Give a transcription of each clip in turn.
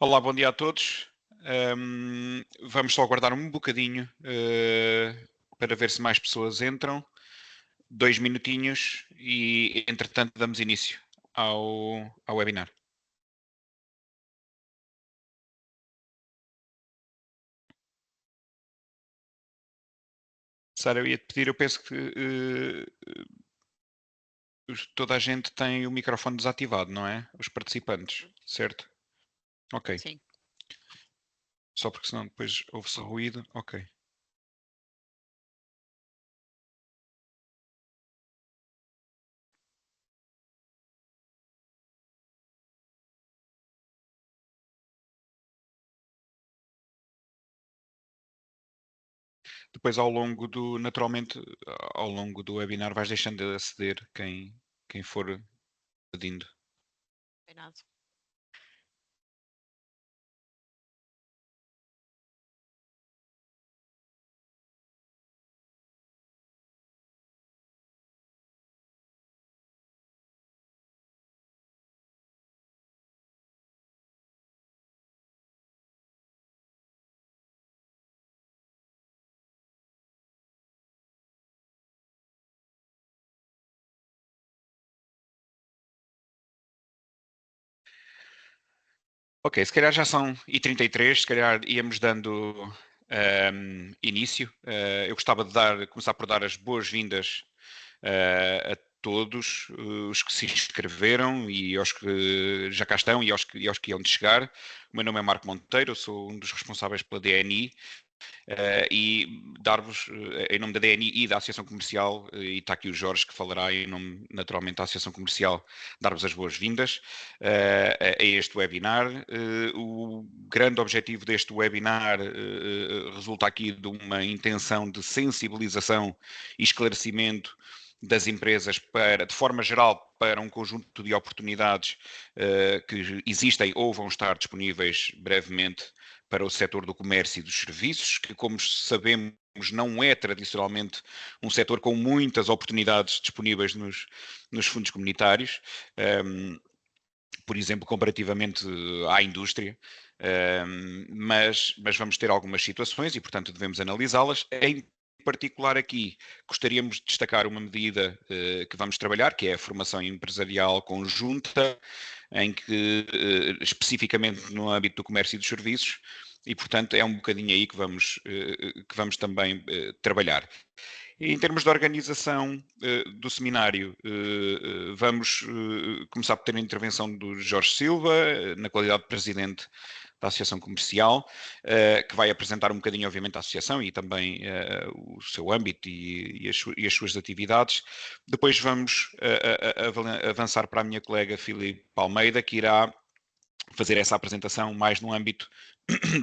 Olá, bom dia a todos. Vamos só aguardar um bocadinho para ver se mais pessoas entram. 2 minutinhos e, entretanto, damos início ao webinar. Sara, eu ia-te pedir, eu penso que toda a gente tem o microfone desativado, não é? Os participantes, certo? Ok. Sim. Só porque senão depois ouve-se ruído. Ok. Depois, naturalmente, ao longo do webinar, vais deixando de aceder quem for pedindo. Combinado. Ok, se calhar já são e 33, se calhar íamos dando início. Eu gostava de começar por dar as boas-vindas a todos os que se inscreveram e aos que já cá estão e aos que iam de chegar. O meu nome é Marco Monteiro, eu sou um dos responsáveis pela DNI. E dar-vos, em nome da DNI e da Associação Comercial, e está aqui o Jorge que falará em nome, naturalmente, da Associação Comercial, dar-vos as boas-vindas a este webinar. O grande objetivo deste webinar resulta aqui de uma intenção de sensibilização e esclarecimento das empresas de forma geral, para um conjunto de oportunidades que existem ou vão estar disponíveis brevemente para o setor do comércio e dos serviços, que, como sabemos, não é tradicionalmente um setor com muitas oportunidades disponíveis nos fundos comunitários, por exemplo, comparativamente à indústria. Mas vamos ter algumas situações e, portanto, devemos analisá-las. Em particular aqui, gostaríamos de destacar uma medida que vamos trabalhar, que é a formação empresarial conjunta, em que, especificamente no âmbito do comércio e dos serviços, e portanto é um bocadinho aí que vamos também trabalhar. Em termos de organização do seminário, vamos começar por ter a intervenção do Jorge Silva, na qualidade de presidente da Associação Comercial, que vai apresentar um bocadinho, obviamente, a Associação e também o seu âmbito e as suas atividades. Depois vamos avançar para a minha colega Filipe Almeida, que irá fazer essa apresentação mais no âmbito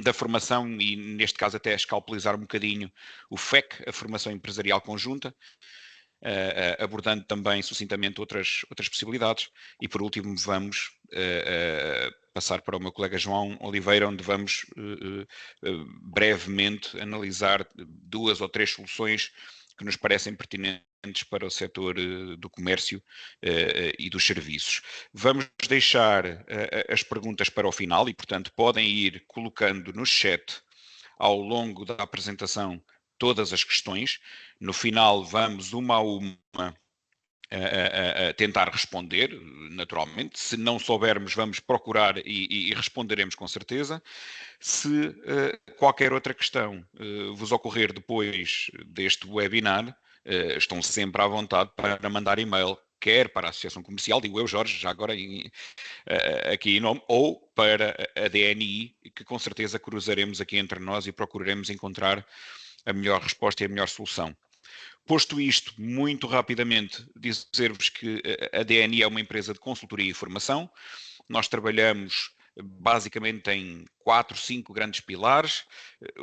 da formação e, neste caso, até escalpelizar um bocadinho o FEC, a Formação Empresarial Conjunta, abordando também sucintamente outras possibilidades. E, por último, vamos passar para o meu colega João Oliveira, onde vamos brevemente analisar 2 ou 3 soluções que nos parecem pertinentes para o setor do comércio e dos serviços. Vamos deixar as perguntas para o final e, portanto, podem ir colocando no chat ao longo da apresentação todas as questões. No final, vamos uma a uma a tentar responder, naturalmente. Se não soubermos, vamos procurar e responderemos com certeza. Se qualquer outra questão vos ocorrer depois deste webinar, estão sempre à vontade para mandar e-mail, quer para a Associação Comercial, digo eu, Jorge, já agora aqui em nome, ou para a DNI, que com certeza cruzaremos aqui entre nós e procuraremos encontrar a melhor resposta e a melhor solução. Posto isto, muito rapidamente, dizer-vos que a DNI é uma empresa de consultoria e formação. Nós trabalhamos basicamente em 4, 5 grandes pilares.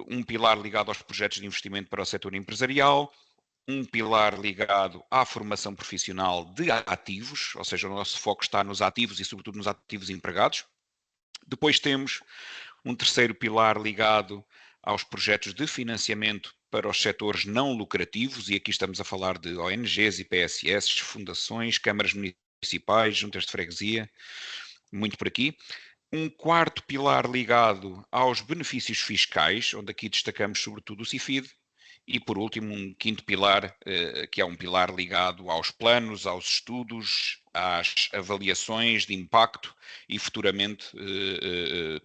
Um pilar ligado aos projetos de investimento para o setor empresarial, um pilar ligado à formação profissional de ativos, ou seja, o nosso foco está nos ativos e sobretudo nos ativos empregados. Depois temos um terceiro pilar ligado aos projetos de financiamento para os setores não lucrativos, e aqui estamos a falar de ONGs, IPSS, fundações, câmaras municipais, juntas de freguesia, muito por aqui. um quarto pilar ligado aos benefícios fiscais, onde aqui destacamos sobretudo o CIFID, e por último um quinto pilar, que é um pilar ligado aos planos, aos estudos, às avaliações de impacto e futuramente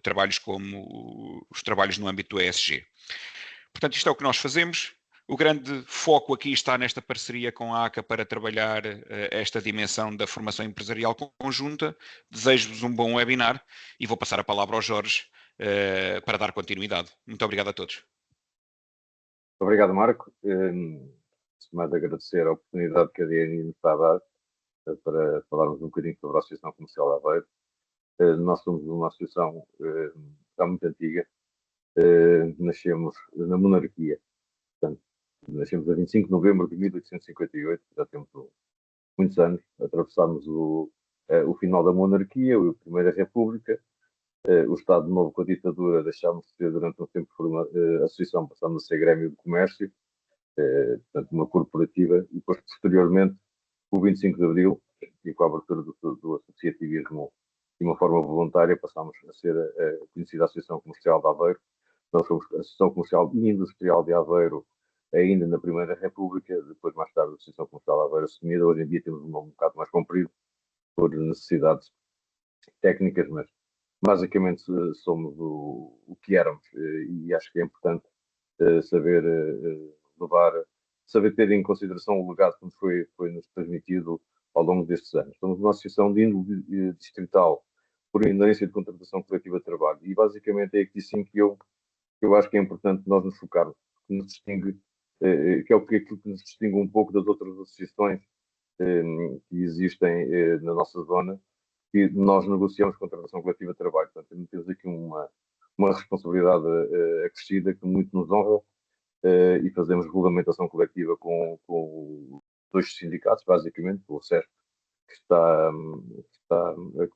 trabalhos como os trabalhos no âmbito do ESG. Portanto, isto é o que nós fazemos. O grande foco aqui está nesta parceria com a ACA para trabalhar esta dimensão da formação empresarial conjunta. Desejo-vos um bom webinar e vou passar a palavra ao Jorge para dar continuidade. Muito obrigado a todos. Obrigado, Marco. Antes de mais, agradecer a oportunidade que a DNI nos está a dar para falarmos um bocadinho sobre a Associação Comercial de Aveiro. Nós somos uma associação já muito antiga. Nascemos na monarquia. Portanto, nascemos a 25 de novembro de 1858, já temos muitos anos. Atravessámos o final da monarquia, a Primeira República, o Estado Novo com a ditadura, deixámos de ser durante um tempo associação, passámos a ser Grêmio de Comércio, portanto uma corporativa, e depois posteriormente o 25 de Abril, e com a abertura do associativismo de uma forma voluntária, passámos a ser a conhecida Associação Comercial de Aveiro. Nós somos a Associação Comercial e Industrial de Aveiro, ainda na Primeira República, depois mais tarde a Associação Comercial de Aveiro assumida. Hoje em dia temos um nome um bocado mais comprido, por necessidades técnicas, mas basicamente somos o que éramos, e acho que é importante saber saber ter em consideração o legado que foi-nos transmitido ao longo destes anos. Somos uma associação de índole distrital por inerência de contratação coletiva de trabalho, e basicamente é aqui sim que eu acho que é importante nós nos focarmos, que nos distingue, que é aquilo que nos distingue um pouco das outras associações que existem na nossa zona, que nós negociamos contratação coletiva de trabalho. Portanto, temos aqui uma responsabilidade acrescida que muito nos honra, e fazemos regulamentação coletiva com dois sindicatos, basicamente, o SESC, que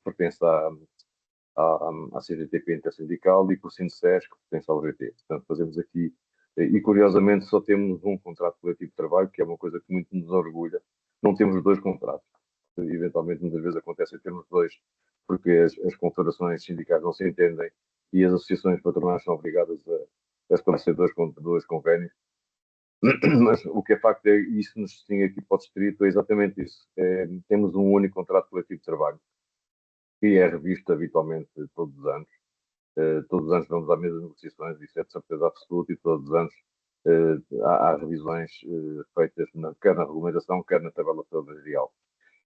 pertence à CGTP Intersindical, e por Sindicesc, que pertence ao GT. Portanto, fazemos aqui, e curiosamente só temos um contrato coletivo de trabalho, que é uma coisa que muito nos orgulha. Não temos dois contratos. Eventualmente, muitas vezes acontece termos dois, porque as confederações sindicais não se entendem e as associações patronais são obrigadas a estabelecer dois convénios. Mas o que é facto é, e isso nos distingue aqui para o distrito, é exatamente isso. Temos um único contrato coletivo de trabalho, que é revisto habitualmente todos os anos. Todos os anos vamos à mesa de negociações, isso é de certeza absoluta, e todos os anos há revisões feitas quer na regulamentação, quer na tabela salarial.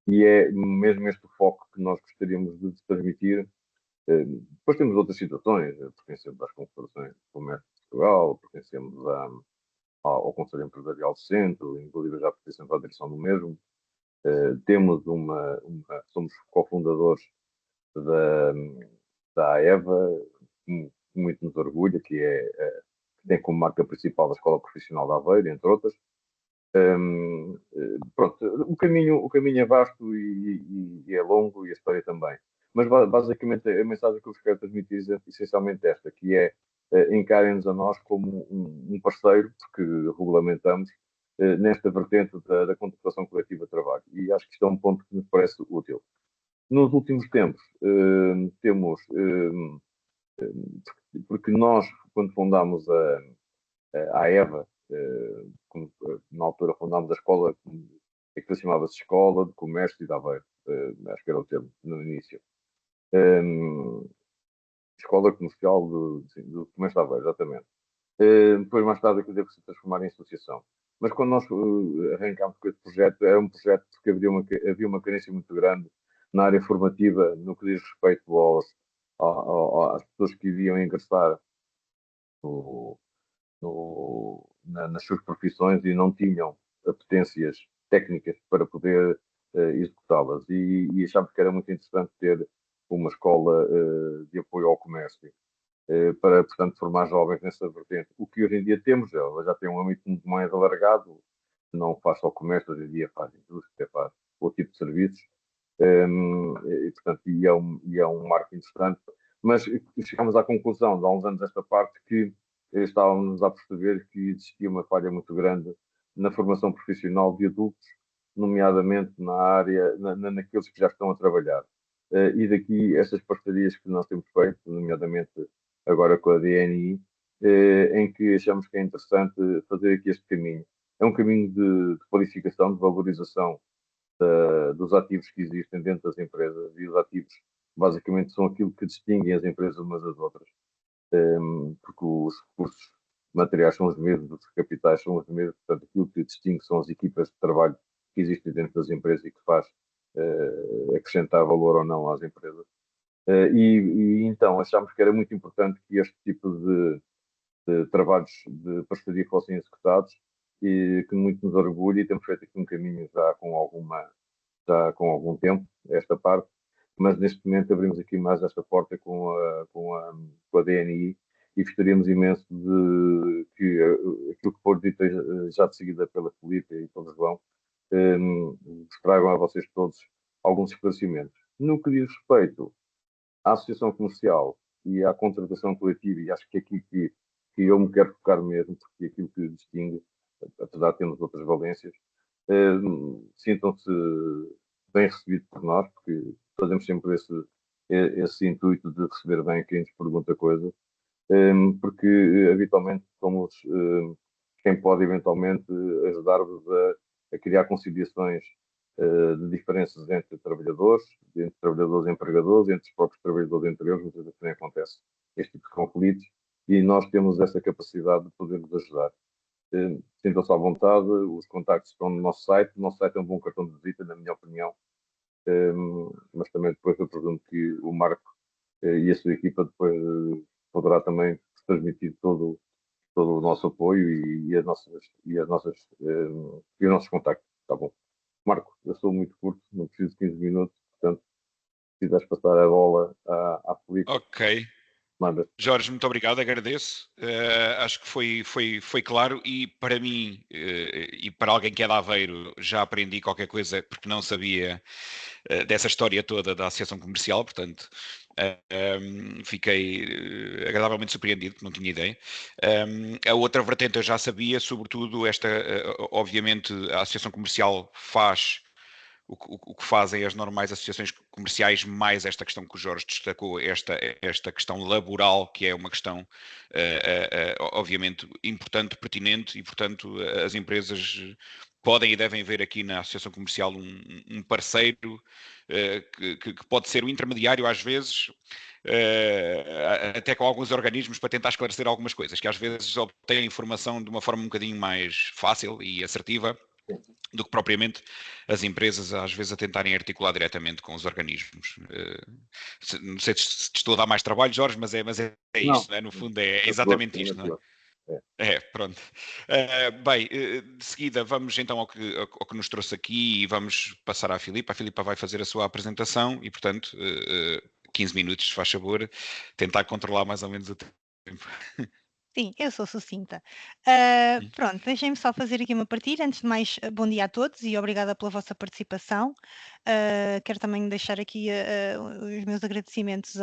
E é mesmo este o foco que nós gostaríamos de transmitir. Depois temos outras situações, pertencemos às confederações de comércio de Portugal, pertencemos ao Conselho Empresarial do Centro, inclusive já pertencemos à direção do mesmo. Temos somos cofundadores da AEVA, que muito nos orgulha, que tem como marca principal a Escola Profissional de Aveiro, entre outras. Pronto, o caminho é vasto e é longo, e a história também. Mas basicamente a mensagem que eu vos quero transmitir é essencialmente esta, que é encarem-nos a nós como um parceiro, porque regulamentamos nesta vertente da contratação coletiva de trabalho. E acho que isto é um ponto que nos parece útil. Nos últimos tempos, temos, porque nós, quando fundámos a EVA, na altura fundámos a escola, que chamava-se Escola de Comércio de Aveiro, acho que era o termo no início. Escola Comercial do Comércio de Aveiro, exatamente. Depois, mais tarde, aquilo deve se transformar em associação. Mas quando nós arrancámos com este projeto, era um projeto porque havia uma carência muito grande na área formativa, no que diz respeito às pessoas que iriam ingressar nas suas profissões e não tinham apetências técnicas para poder executá-las. E achámos que era muito interessante ter uma escola de apoio ao comércio, para, portanto, formar jovens nessa vertente. O que hoje em dia temos, ela já tem um âmbito muito mais alargado, não faz só comércio, hoje em dia faz indústria, faz outro tipo de serviços, e, portanto, é um marco interessante. Mas chegamos à conclusão, de há uns anos esta parte, que estávamos a perceber que existia uma falha muito grande na formação profissional de adultos, nomeadamente na área, naqueles que já estão a trabalhar. e daqui estas parcerias que nós temos feito, nomeadamente agora com a DNI, em que achamos que é interessante fazer aqui este caminho. É um caminho de qualificação, de valorização dos ativos que existem dentro das empresas, e os ativos basicamente são aquilo que distinguem as empresas umas das outras, porque os recursos materiais são os mesmos, os capitais são os mesmos, portanto aquilo que distingue são as equipas de trabalho que existem dentro das empresas e que faz acrescentar valor ou não às empresas. E então achámos que era muito importante que este tipo de trabalhos de parceria fossem executados, e que muito nos orgulha, e temos feito aqui um caminho já com algum tempo, esta parte, mas neste momento abrimos aqui mais esta porta com a DNI, e gostaríamos imenso de que aquilo que for dito já de seguida pela Filipe e pelo João, vos tragam a vocês todos alguns esclarecimentos. No que diz respeito à associação comercial e à contratação coletiva, e acho que é aqui que eu me quero focar mesmo, porque é aquilo que distingue, apesar de termos outras valências, sintam-se bem recebidos por nós, porque fazemos sempre esse intuito de receber bem quem nos pergunta coisas, porque habitualmente somos quem pode eventualmente ajudar-vos a criar conciliações de diferenças entre trabalhadores e empregadores, entre os próprios trabalhadores entre eles, muitas vezes também acontece este tipo de conflitos, e nós temos essa capacidade de poder-vos ajudar. Sintam-se à vontade, os contactos estão no nosso site. O nosso site é um bom cartão de visita, na minha opinião, mas também depois eu presumo que o Marco e a sua equipa depois poderá também transmitir todo o nosso apoio e os nossos contactos, tá bom? Marco, eu sou muito curto, não preciso de 15 minutos, portanto, se quiseres passar a bola à Felipe, Ok. manda. Jorge, muito obrigado, agradeço. Acho que foi claro, e para mim, e para alguém que é de Aveiro, já aprendi qualquer coisa porque não sabia dessa história toda da associação comercial, portanto, fiquei agradavelmente surpreendido, porque não tinha ideia. A outra vertente eu já sabia, sobretudo obviamente, a associação comercial faz o que fazem as normais associações comerciais, mais esta questão que o Jorge destacou, esta questão laboral, que é uma questão, obviamente, importante, pertinente, e, portanto, as empresas podem e devem ver aqui na associação comercial um parceiro que pode ser o intermediário, às vezes, até com alguns organismos, para tentar esclarecer algumas coisas, que às vezes obtêm a informação de uma forma um bocadinho mais fácil e assertiva do que propriamente as empresas às vezes a tentarem articular diretamente com os organismos. Não sei se te estou a dar mais trabalho, Jorge, mas é Não, isto, né? No fundo é natural, exatamente isto, não é? natural. É. Pronto. Bem, de seguida vamos então ao que nos trouxe aqui, e vamos passar à Filipa. A Filipa vai fazer a sua apresentação e, portanto, 15 minutos, se faz favor, tentar controlar mais ou menos o tempo. Sim, eu sou sucinta. Pronto, deixem-me só fazer aqui uma partilha. Antes de mais, bom dia a todos e obrigada pela vossa participação. Quero também deixar aqui os meus agradecimentos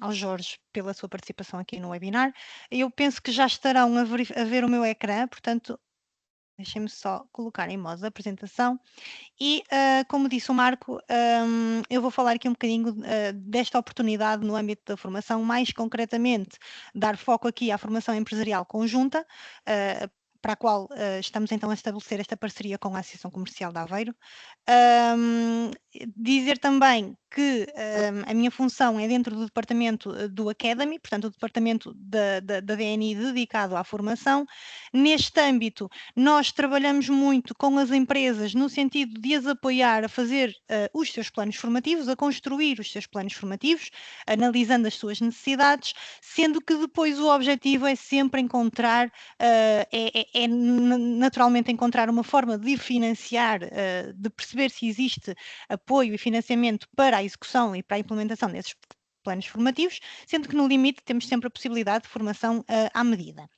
ao Jorge pela sua participação aqui no webinar. Eu penso que já estarão a ver o meu ecrã, portanto, deixem-me só colocar em modo de apresentação. E, como disse o Marco, eu vou falar aqui um bocadinho desta oportunidade no âmbito da formação, mais concretamente, dar foco aqui à formação empresarial conjunta, para a qual estamos então a estabelecer esta parceria com a Associação Comercial de Aveiro. Dizer também que a minha função é dentro do departamento do Academy, portanto, o departamento da DNI dedicado à formação. Neste âmbito, nós trabalhamos muito com as empresas no sentido de as apoiar a fazer os seus planos formativos, a construir os seus planos formativos, analisando as suas necessidades, sendo que depois o objetivo é sempre encontrar, naturalmente encontrar uma forma de financiar, de perceber se existe apoio e financiamento para a execução e para a implementação desses planos formativos, sendo que no limite temos sempre a possibilidade de formação à medida.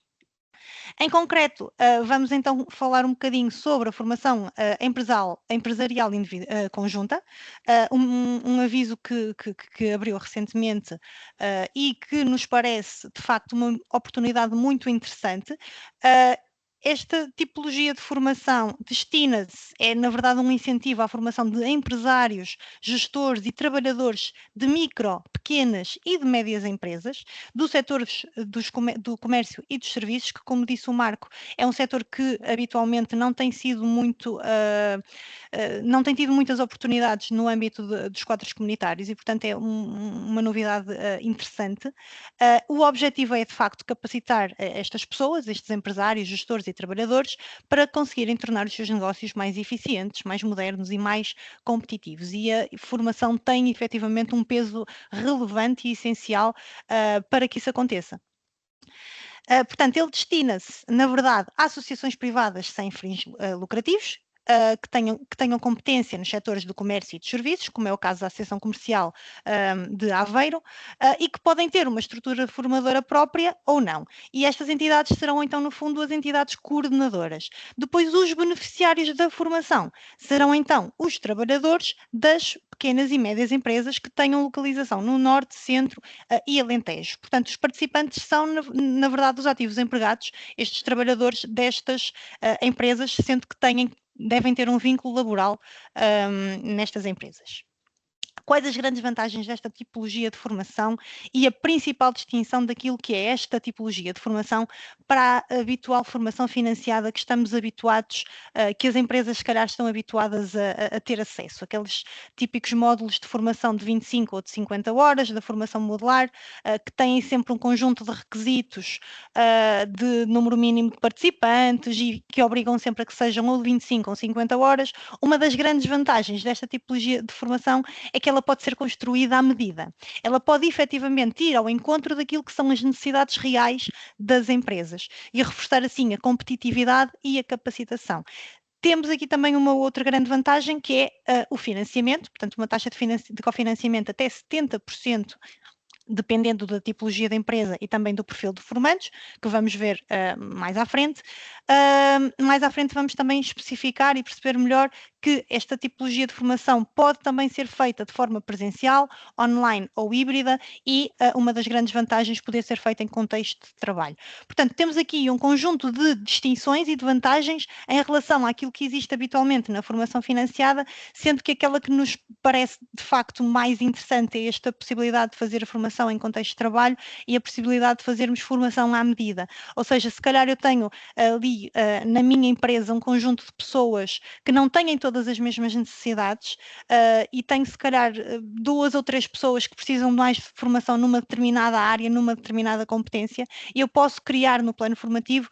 Em concreto, vamos então falar um bocadinho sobre a formação empresarial conjunta, um aviso que abriu recentemente e que nos parece, de facto, uma oportunidade muito interessante. esta tipologia de formação destina-se, é na verdade um incentivo à formação de empresários, gestores e trabalhadores de micro, pequenas e de médias empresas, dos setores do comércio e dos serviços, que, como disse o Marco, é um setor que habitualmente não tem sido muito, não tem tido muitas oportunidades no âmbito dos quadros comunitários e, portanto, é uma novidade interessante. O objetivo é, de facto, capacitar estas pessoas, estes empresários, gestores e trabalhadores, para conseguirem tornar os seus negócios mais eficientes, mais modernos e mais competitivos. E a formação tem, efetivamente, um peso relevante e essencial para que isso aconteça. Portanto, ele destina-se, na verdade, a associações privadas sem fins lucrativos, que tenham competência nos setores do comércio e dos serviços, como é o caso da Associação Comercial de Aveiro, e que podem ter uma estrutura formadora própria ou não. E estas entidades serão, então, no fundo, as entidades coordenadoras. Depois, os beneficiários da formação serão, então, os trabalhadores das pequenas e médias empresas que tenham localização no Norte, Centro e Alentejo. Portanto, os participantes são, na verdade, os ativos empregados, estes trabalhadores destas empresas, sendo que devem ter um vínculo laboral nestas empresas. Quais as grandes vantagens desta tipologia de formação e a principal distinção daquilo que é esta tipologia de formação para a habitual formação financiada que estamos habituados, que as empresas se calhar estão habituadas a ter acesso, aqueles típicos módulos de formação de 25 ou de 50 horas, da formação modular, que têm sempre um conjunto de requisitos de número mínimo de participantes e que obrigam sempre a que sejam ou de 25 ou 50 horas. Uma das grandes vantagens desta tipologia de formação é que ela pode ser construída à medida. Ela pode efetivamente ir ao encontro daquilo que são as necessidades reais das empresas e reforçar assim a competitividade e a capacitação. Temos aqui também uma outra grande vantagem, que é o financiamento, portanto, uma taxa de cofinanciamento até 70%, dependendo da tipologia da empresa e também do perfil de formandos, que vamos ver mais à frente. Mais à frente vamos também especificar e perceber melhor que esta tipologia de formação pode também ser feita de forma presencial, online ou híbrida e uma das grandes vantagens poder ser feita em contexto de trabalho. Portanto, temos aqui um conjunto de distinções e de vantagens em relação àquilo que existe habitualmente na formação financiada, sendo que aquela que nos parece de facto mais interessante é esta possibilidade de fazer a formação em contexto de trabalho e a possibilidade de fazermos formação à medida. Ou seja, se calhar eu tenho ali na minha empresa um conjunto de pessoas que não têm todas as mesmas necessidades e tenho se calhar 2 ou 3 pessoas que precisam de mais formação numa determinada área, numa determinada competência, e eu posso criar no plano formativo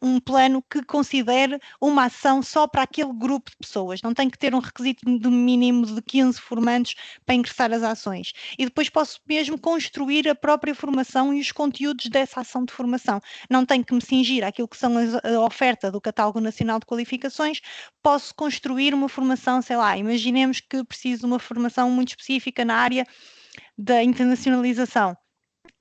um plano que considere uma ação só para aquele grupo de pessoas. Não tem que ter um requisito de mínimo de 15 formandos para ingressar as ações. E depois posso mesmo construir a própria formação e os conteúdos dessa ação de formação. Não tenho que me cingir àquilo que são a oferta do Catálogo Nacional de Qualificações, posso construir uma formação, sei lá, imaginemos que preciso de uma formação muito específica na área da internacionalização,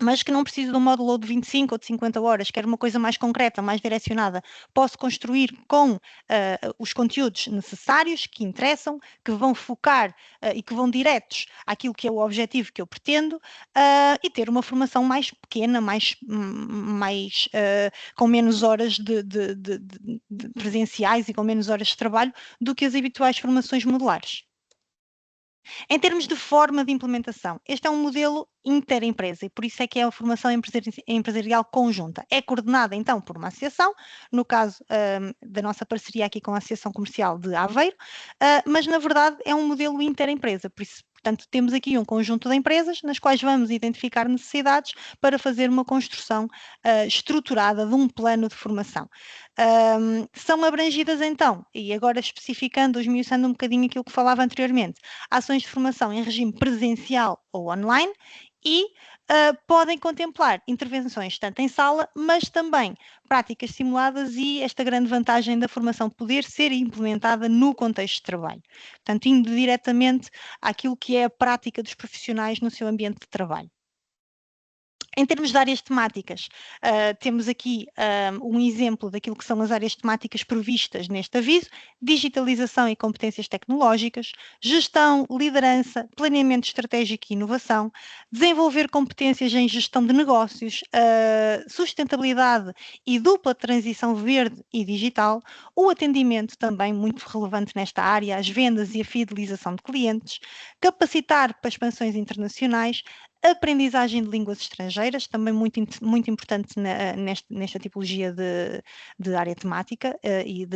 mas que não preciso de um módulo de 25 ou de 50 horas, quero uma coisa mais concreta, mais direcionada. Posso construir com os conteúdos necessários, que interessam, que vão focar e que vão diretos àquilo que é o objetivo que eu pretendo e ter uma formação mais pequena, com menos horas de presenciais e com menos horas de trabalho do que as habituais formações modulares. Em termos de forma de implementação, este é um modelo interempresa e por isso é que é a formação empresarial conjunta. É coordenada então por uma associação, no caso da nossa parceria aqui com a Associação Comercial de Aveiro, mas na verdade é um modelo interempresa, por isso, portanto, temos aqui um conjunto de empresas nas quais vamos identificar necessidades para fazer uma construção estruturada de um plano de formação. São abrangidas então, e agora especificando, esmiuçando um bocadinho aquilo que falava anteriormente, ações de formação em regime presencial ou online e podem contemplar intervenções tanto em sala, mas também práticas simuladas e esta grande vantagem da formação poder ser implementada no contexto de trabalho. Portanto, indo diretamente àquilo que é a prática dos profissionais no seu ambiente de trabalho. Em termos de áreas temáticas, temos aqui um exemplo daquilo que são as áreas temáticas previstas neste aviso: digitalização e competências tecnológicas, gestão, liderança, planeamento estratégico e inovação, desenvolver competências em gestão de negócios, sustentabilidade e dupla transição verde e digital, o atendimento também muito relevante nesta área, as vendas e a fidelização de clientes, capacitar para expansões internacionais, aprendizagem de línguas estrangeiras, também muito importante nesta tipologia de área temática e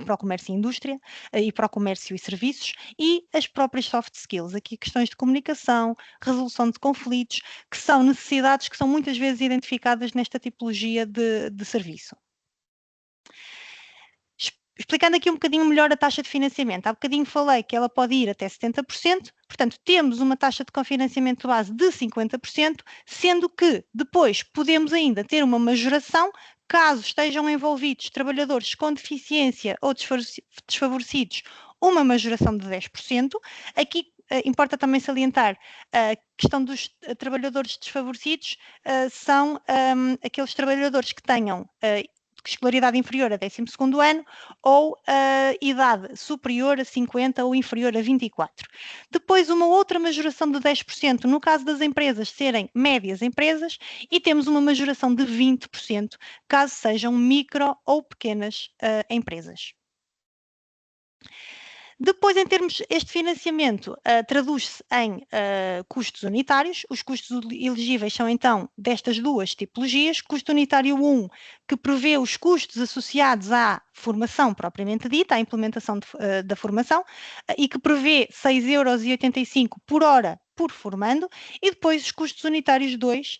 para o comércio e indústria, e para o comércio e serviços, e as próprias soft skills, aqui questões de comunicação, resolução de conflitos, que são necessidades que são muitas vezes identificadas nesta tipologia de serviço. Explicando aqui um bocadinho melhor a taxa de financiamento, há bocadinho falei que ela pode ir até 70%, portanto temos uma taxa de cofinanciamento base de 50%, sendo que depois podemos ainda ter uma majoração caso estejam envolvidos trabalhadores com deficiência ou desfavorecidos, uma majoração de 10%. Aqui importa também salientar a questão dos trabalhadores desfavorecidos, são aqueles trabalhadores que tenham escolaridade inferior a 12º ano ou idade superior a 50 ou inferior a 24. Depois, uma outra majoração de 10% no caso das empresas serem médias empresas e temos uma majoração de 20% caso sejam micro ou pequenas empresas. Depois, em termos, este financiamento traduz-se em custos unitários. Os custos elegíveis são, então, destas duas tipologias. Custo unitário 1, que prevê os custos associados à formação propriamente dita, à implementação da formação, e que prevê 6,85 € por hora por formando, e depois os custos unitários 2,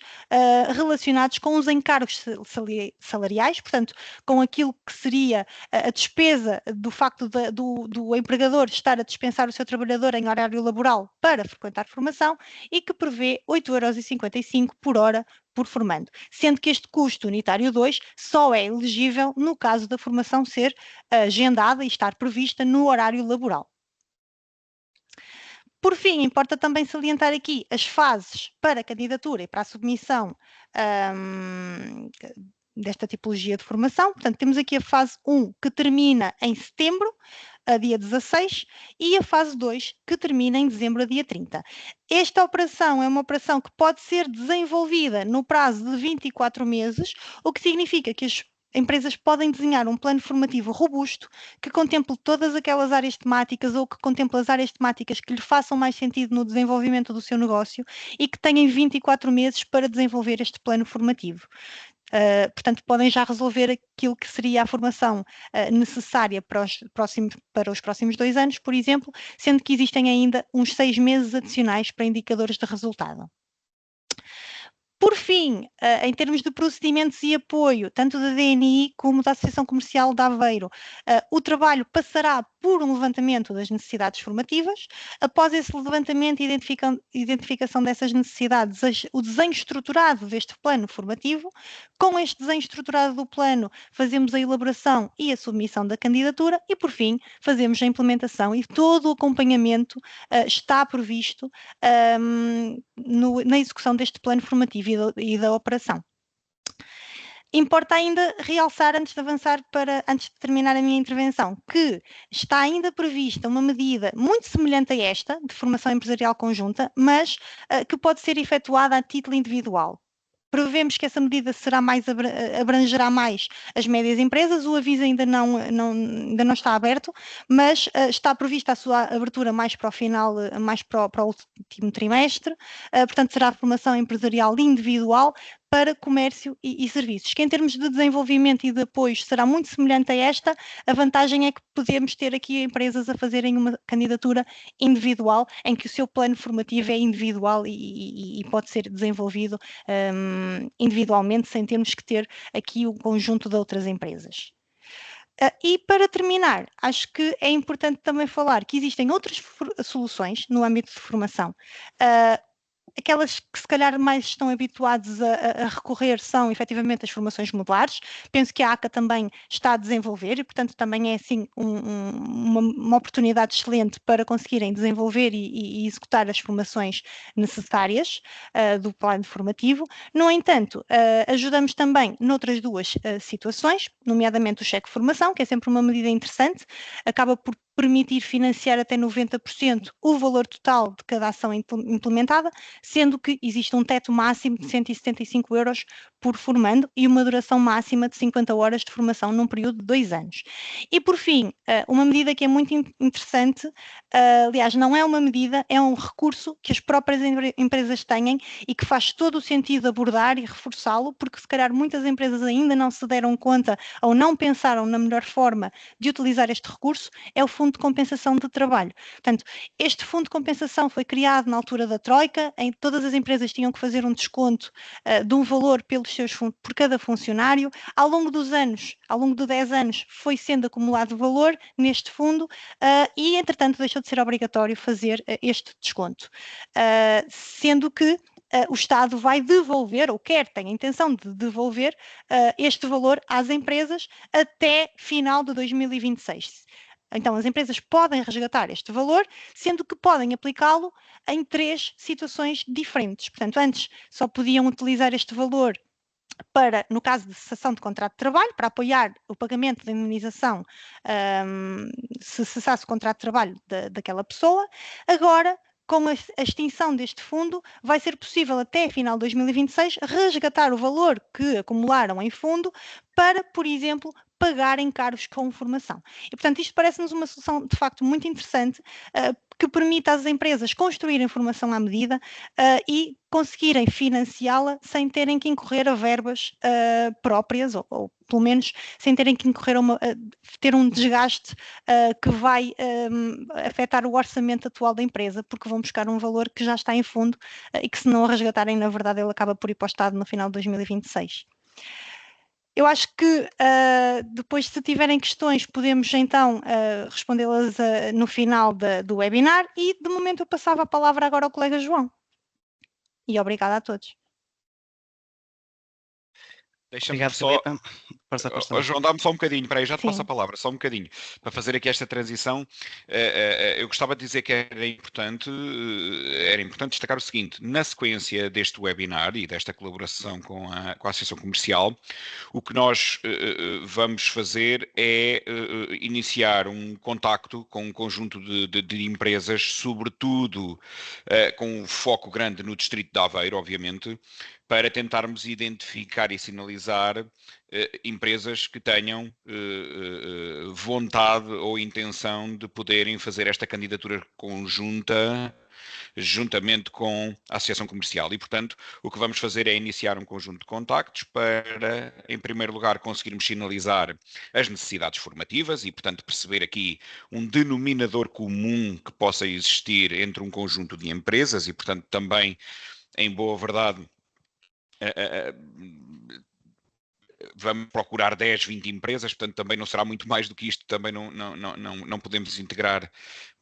relacionados com os encargos salariais, portanto, com aquilo que seria a despesa do facto do empregador estar a dispensar o seu trabalhador em horário laboral para frequentar formação e que prevê 8,55 € por hora por formando, sendo que este custo unitário 2 só é elegível no caso da formação ser agendada e estar prevista no horário laboral. Por fim, importa também salientar aqui as fases para a candidatura e para a submissão desta tipologia de formação. Portanto, temos aqui a fase 1, que termina em setembro, a dia 16, e a fase 2, que termina em dezembro, a dia 30. Esta operação é uma operação que pode ser desenvolvida no prazo de 24 meses, o que significa que as empresas podem desenhar um plano formativo robusto que contemple todas aquelas áreas temáticas ou que contemple as áreas temáticas que lhe façam mais sentido no desenvolvimento do seu negócio e que tenham 24 meses para desenvolver este plano formativo. Portanto, podem já resolver aquilo que seria a formação necessária para os próximos 2 anos, por exemplo, sendo que existem ainda uns 6 meses adicionais para indicadores de resultado. Por fim, em termos de procedimentos e apoio, tanto da DNI como da Associação Comercial de Aveiro, o trabalho passará por um levantamento das necessidades formativas. Após esse levantamento e identificação dessas necessidades, o desenho estruturado deste plano formativo. Com este desenho estruturado do plano, fazemos a elaboração e a submissão da candidatura e, por fim, fazemos a implementação e todo o acompanhamento está previsto na execução deste plano formativo e da operação. Importa ainda realçar, antes de terminar a minha intervenção, que está ainda prevista uma medida muito semelhante a esta, de formação empresarial conjunta, mas que pode ser efetuada a título individual. Prevemos que essa medida abrangerá mais as médias empresas, o aviso ainda não está aberto, mas está prevista a sua abertura mais para o final, mais para o último trimestre, portanto será a formação empresarial individual para comércio e serviços, que em termos de desenvolvimento e de apoio será muito semelhante a esta. A vantagem é que podemos ter aqui empresas a fazerem uma candidatura individual, em que o seu plano formativo é individual e pode ser desenvolvido individualmente, sem termos que ter aqui o conjunto de outras empresas. E para terminar, acho que é importante também falar que existem outras soluções no âmbito de formação. aquelas que se calhar mais estão habituados a recorrer são efetivamente as formações modulares. Penso que a ACA também está a desenvolver e, portanto, também é assim uma oportunidade excelente para conseguirem desenvolver e executar as formações necessárias do plano formativo. No entanto, ajudamos também noutras duas situações, nomeadamente o cheque de formação, que é sempre uma medida interessante, acaba por permitir financiar até 90% o valor total de cada ação implementada, sendo que existe um teto máximo de 175 euros por formando e uma duração máxima de 50 horas de formação num período de 2 anos. E, por fim, uma medida que é muito interessante, aliás, não é uma medida, é um recurso que as próprias empresas têm e que faz todo o sentido abordar e reforçá-lo, porque se calhar muitas empresas ainda não se deram conta ou não pensaram na melhor forma de utilizar este recurso, é o Fundo de Compensação de Trabalho. Portanto, este Fundo de Compensação foi criado na altura da Troika, em que todas as empresas tinham que fazer um desconto de um valor por cada funcionário. Ao longo dos anos, ao longo de 10 anos, foi sendo acumulado valor neste fundo e, entretanto, deixou de ser obrigatório fazer este desconto. Sendo que o Estado vai devolver, ou tem a intenção de devolver este valor às empresas até final de 2026. Então, as empresas podem resgatar este valor, sendo que podem aplicá-lo em 3 situações diferentes. Portanto, antes só podiam utilizar este valor para, no caso de cessação de contrato de trabalho, para apoiar o pagamento da indemnização se cessasse o contrato de trabalho daquela pessoa. Agora, com a extinção deste fundo, vai ser possível até final de 2026 resgatar o valor que acumularam em fundo para, por exemplo, pagar encargos com formação. E, portanto, isto parece-nos uma solução, de facto, muito interessante, que permite às empresas construírem formação à medida e conseguirem financiá-la sem terem que incorrer a verbas próprias, ou pelo menos sem terem que incorrer ter um desgaste que vai afetar o orçamento atual da empresa, porque vão buscar um valor que já está em fundo e que, se não o resgatarem, na verdade, ele acaba por ir para o Estado no final de 2026. Eu acho que depois, se tiverem questões, podemos então respondê-las no final do webinar e, de momento, eu passava a palavra agora ao colega João. E obrigada a todos. Deixa-me Obrigado, só... Filipe. Força, João, dá-me só um bocadinho, para aí, já te Sim. passo a palavra, só um bocadinho, para fazer aqui esta transição. Eu gostava de dizer que era importante destacar o seguinte: na sequência deste webinar e desta colaboração com a Associação Comercial, o que nós vamos fazer é iniciar um contacto com um conjunto de empresas, sobretudo com um foco grande no distrito de Aveiro, obviamente, para tentarmos identificar e sinalizar empresas que tenham vontade ou intenção de poderem fazer esta candidatura conjunta juntamente com a Associação Comercial. E, portanto, o que vamos fazer é iniciar um conjunto de contactos para, em primeiro lugar, conseguirmos sinalizar as necessidades formativas e, portanto, perceber aqui um denominador comum que possa existir entre um conjunto de empresas e, portanto, também, em boa verdade, vamos procurar 10, 20 empresas, portanto também não será muito mais do que isto, também não podemos integrar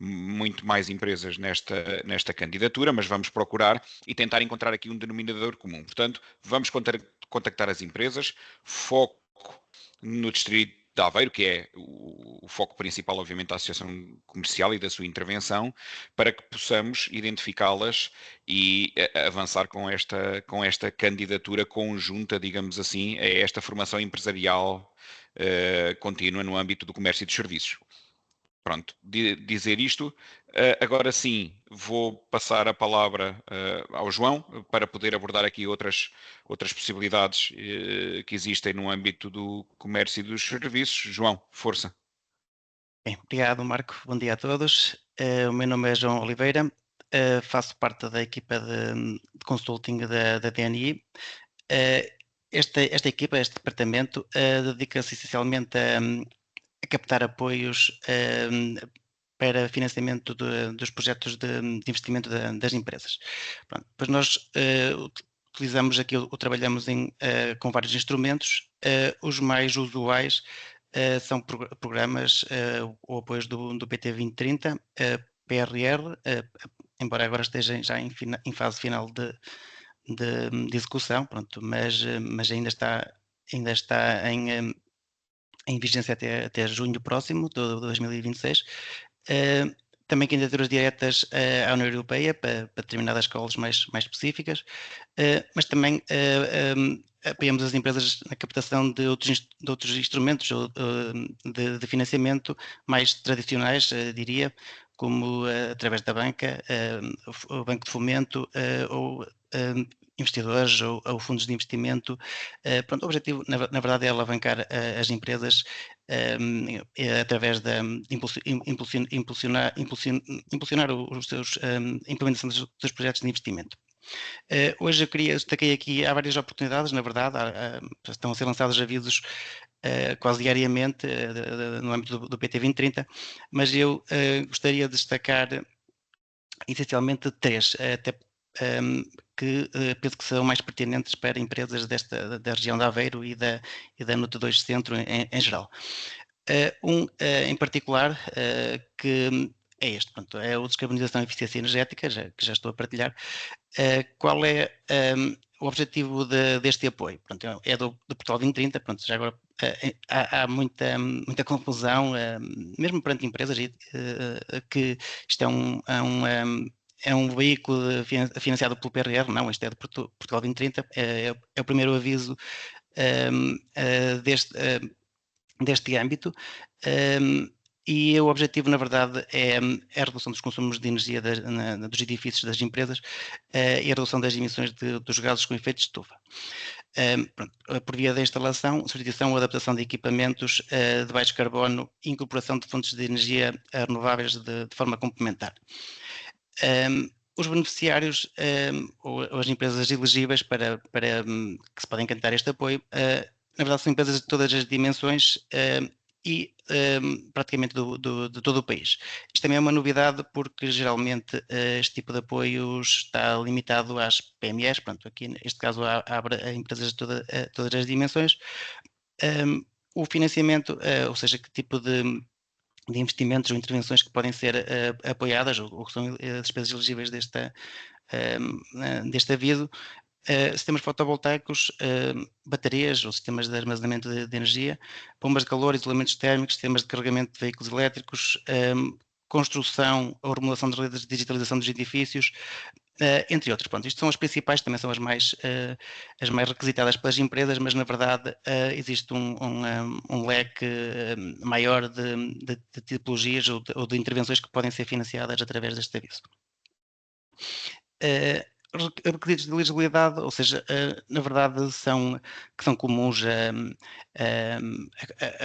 muito mais empresas nesta candidatura, mas vamos procurar e tentar encontrar aqui um denominador comum. Portanto, vamos contactar as empresas, foco no distrito de Aveiro, que é o foco principal, obviamente, da Associação Comercial e da sua intervenção, para que possamos identificá-las e avançar com esta candidatura conjunta, digamos assim, a esta formação empresarial contínua no âmbito do comércio e dos serviços. Pronto, dizer isto, agora sim vou passar a palavra ao João para poder abordar aqui outras possibilidades que existem no âmbito do comércio e dos serviços. João, força. Bem, obrigado, Marco. Bom dia a todos. O meu nome é João Oliveira, faço parte da equipa de consulting da DNI. Esta equipa, este departamento, dedica-se essencialmente a captar apoios para financiamento dos projetos de investimento das empresas. Pronto, pois nós utilizamos aqui, trabalhamos com vários instrumentos, os mais usuais são programas ou apoios do PT 2030, PRR, embora agora esteja já em fase final de execução, pronto, mas ainda está em vigência até junho próximo de 2026. Também candidaturas diretas à União Europeia para determinadas escolas mais específicas, mas também apoiamos as empresas na captação de outros instrumentos de financiamento mais tradicionais, diria, como através da banca, o Banco de Fomento ou investidores ou fundos de investimento. Pronto, o objetivo, na verdade, é alavancar as empresas através da impulsionar os seus implementação dos seus projetos de investimento. Hoje eu destaquei aqui, há várias oportunidades, na verdade, estão a ser lançados avisos quase diariamente no âmbito do PT 2030, mas eu gostaria de destacar essencialmente 3, até que penso que são mais pertinentes para empresas da região de Aveiro e da NUT 2 Centro em geral. Em particular, que é este, pronto, é a descarbonização e eficiência energética, que já estou a partilhar. Qual é o objetivo deste apoio? Pronto, é do Portugal 2030, pronto, já agora há muita confusão, mesmo perante empresas, que isto é um veículo financiado pelo PRR. Não, isto é do Portugal 2030, é o primeiro aviso deste âmbito, e o objetivo, na verdade, é a redução dos consumos de energia dos edifícios das empresas e a redução das emissões dos gases com efeito de estufa. Por via da instalação, substituição ou adaptação de equipamentos de baixo carbono e incorporação de fontes de energia renováveis de forma complementar. Os beneficiários ou as empresas elegíveis para que se podem candidatar este apoio, na verdade, são empresas de todas as dimensões e praticamente de todo o país. Isto também é uma novidade, porque geralmente este tipo de apoio está limitado às PMEs. Pronto, aqui neste caso abre a empresas de todas as dimensões. O financiamento, ou seja, que tipo de investimentos ou intervenções que podem ser apoiadas ou que são as despesas elegíveis deste aviso: sistemas fotovoltaicos, baterias ou sistemas de armazenamento de energia, bombas de calor, isolamentos térmicos, sistemas de carregamento de veículos elétricos, construção ou remodelação de redes de digitalização dos edifícios, entre outros. Pronto, isto são as principais, também são as mais requisitadas pelas empresas, mas na verdade existe um leque maior de tipologias ou de intervenções que podem ser financiadas através deste aviso. Requisitos de elegibilidade, ou seja, na verdade são comuns a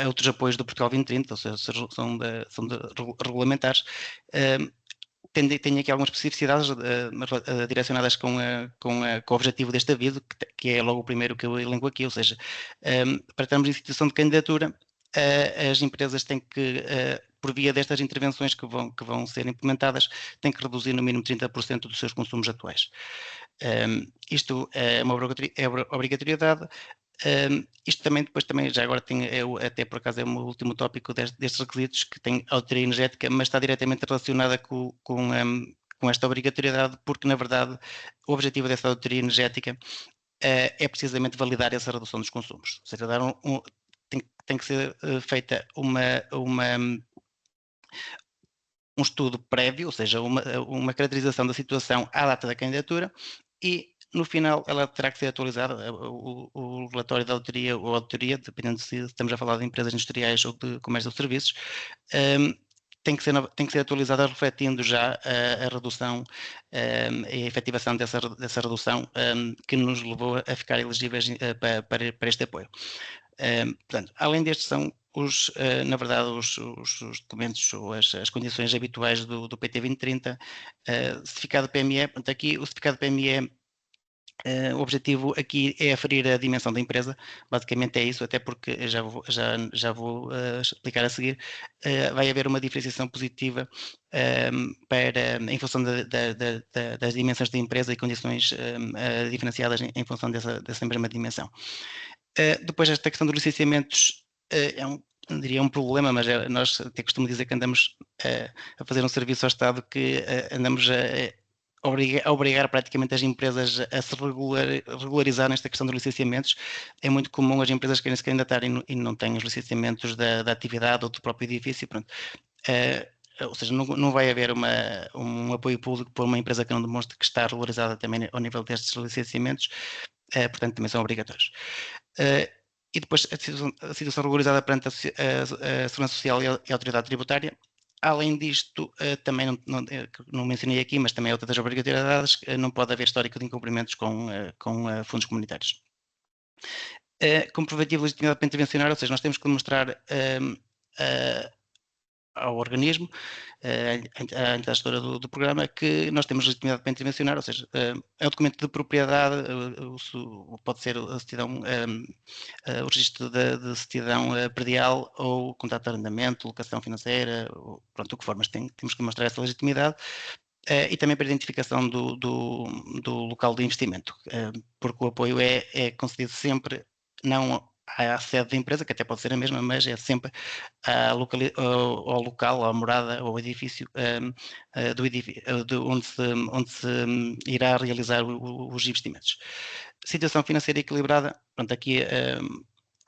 outros apoios do Portugal 2030, ou seja, são regulamentares. Tem aqui algumas especificidades direcionadas com o objetivo deste aviso, que é logo o primeiro que eu elenco aqui, ou seja, para estarmos em situação de candidatura, as empresas têm que, por via destas intervenções que vão ser implementadas, têm que reduzir no mínimo 30% dos seus consumos atuais. Isto é uma obrigatoriedade. Isto também, depois também, já agora até por acaso é o meu último tópico destes requisitos, que tem auditoria energética, mas está diretamente relacionada com esta obrigatoriedade, porque na verdade o objetivo dessa auditoria energética é precisamente validar essa redução dos consumos, ou seja, tem que ser feita um estudo prévio, ou seja, uma caracterização da situação à data da candidatura, e no final ela terá que ser atualizada, o relatório da auditoria ou auditoria, dependendo se estamos a falar de empresas industriais ou de comércio ou serviços, tem que ser atualizada refletindo já a redução e a efetivação dessa redução que nos levou a ficar elegíveis para este apoio. Portanto, além destes, são na verdade os documentos ou as condições habituais do PT 2030, certificado PME. Portanto, aqui o certificado PME, o objetivo aqui é aferir a dimensão da empresa, basicamente é isso, até porque já vou explicar a seguir. Vai haver uma diferenciação positiva em função das dimensões da empresa e condições diferenciadas em função dessa mesma dimensão. Depois, esta questão dos licenciamentos não diria um problema, mas nós até costumo dizer que andamos a fazer um serviço ao Estado, que andamos obrigar praticamente as empresas a se regularizar nesta questão dos licenciamentos. É muito comum as empresas querem se candidatar e não têm os licenciamentos da atividade ou do próprio edifício, pronto. Ou seja, não vai haver um apoio público por uma empresa que não demonstre que está regularizada também ao nível destes licenciamentos, portanto também são obrigatórios. E depois a situação regularizada perante a Segurança Social e a Autoridade Tributária. Além disto, também não mencionei aqui, mas também é outra das obrigatoriedades, não pode haver histórico de incumprimentos com fundos comunitários. Comprovativo de legitimidade para intervencionar, ou seja, nós temos que demonstrar ao organismo, à entidade gestora do programa, que nós temos legitimidade para intervencionar, ou seja, é um documento de propriedade, pode ser a certidão, o registro de certidão predial ou contrato de arrendamento, locação financeira, pronto, o que for, mas temos que demonstrar essa legitimidade. E também para a identificação do local de investimento, porque o apoio é concedido sempre, não à sede da empresa, que até pode ser a mesma, mas é sempre ao local, à morada, ao edifício, onde se irá realizar os investimentos. Situação financeira equilibrada, pronto, aqui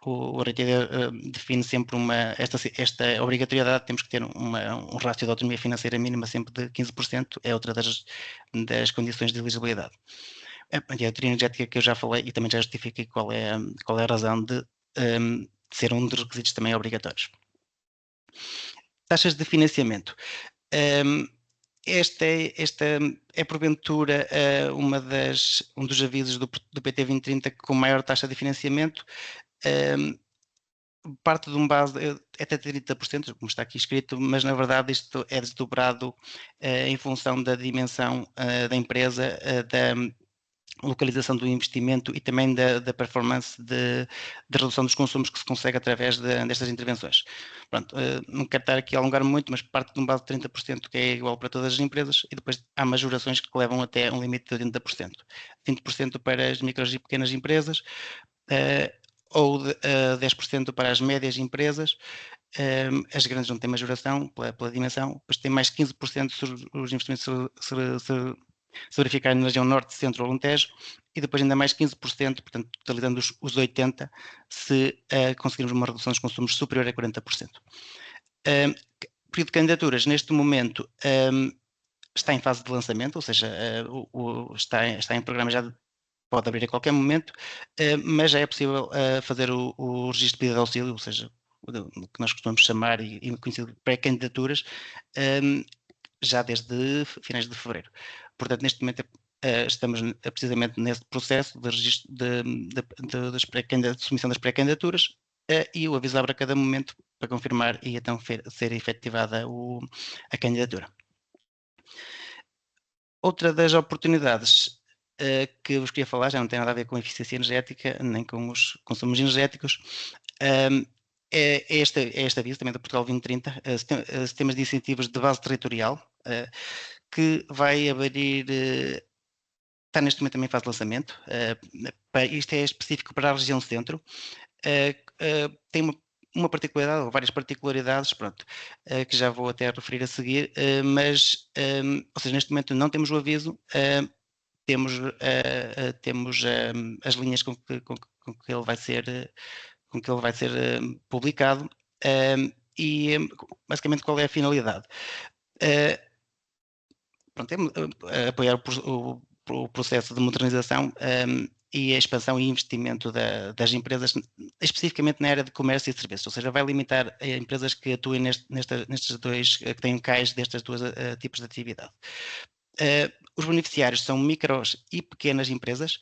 o RTD define sempre esta obrigatoriedade, temos que ter um rácio de autonomia financeira mínima sempre de 15%, é outra das condições de elegibilidade. A autonomia energética que eu já falei e também já justifiquei qual é a razão de ser um dos requisitos também obrigatórios. Taxas de financiamento. Esta é porventura um dos avisos do PT 2030 com maior taxa de financiamento. Parte de base até 30%, como está aqui escrito, mas na verdade isto é desdobrado em função da dimensão da empresa, da localização do investimento e também da performance de redução dos consumos que se consegue através destas intervenções. Pronto, não quero estar aqui a alongar muito, mas parte de base de 30% que é igual para todas as empresas e depois há majorações que levam até um limite de 80%. 20% para as micros e pequenas empresas, ou 10% para as médias empresas. As grandes não têm majoração pela dimensão, depois tem mais 15% se os investimentos se verificarem na região norte, centro ou Alentejo, e depois ainda mais 15%, portanto, totalizando os 80%, se conseguirmos uma redução dos consumos superior a 40%. Período de candidaturas, neste momento, está em fase de lançamento, ou seja, está em programa, já pode abrir a qualquer momento, mas já é possível fazer o registro de pedido de auxílio, ou seja, o que nós costumamos chamar e conhecido de pré-candidaturas, já desde finais de fevereiro. Portanto, neste momento estamos precisamente nesse processo de registro de submissão das pré-candidaturas e o aviso abre a cada momento para confirmar e então ser efetivada a candidatura. Outra das oportunidades que vos queria falar, já não tem nada a ver com a eficiência energética, nem com os consumos energéticos, é este aviso também da Portugal 2030, sistemas de incentivos de base territorial, que vai abrir, está neste momento também em fase de lançamento, isto é específico para a região centro, tem uma particularidade, ou várias particularidades, pronto, que já vou até referir a seguir, mas, ou seja, neste momento não temos o aviso, temos as linhas com que ele vai ser publicado, e basicamente qual é a finalidade? Pronto, é apoiar o processo de modernização e a expansão e investimento das empresas, especificamente na área de comércio e serviços, ou seja, vai limitar a empresas que atuem nestes dois, que têm cais destes dois tipos de atividade. Os beneficiários são micros e pequenas empresas,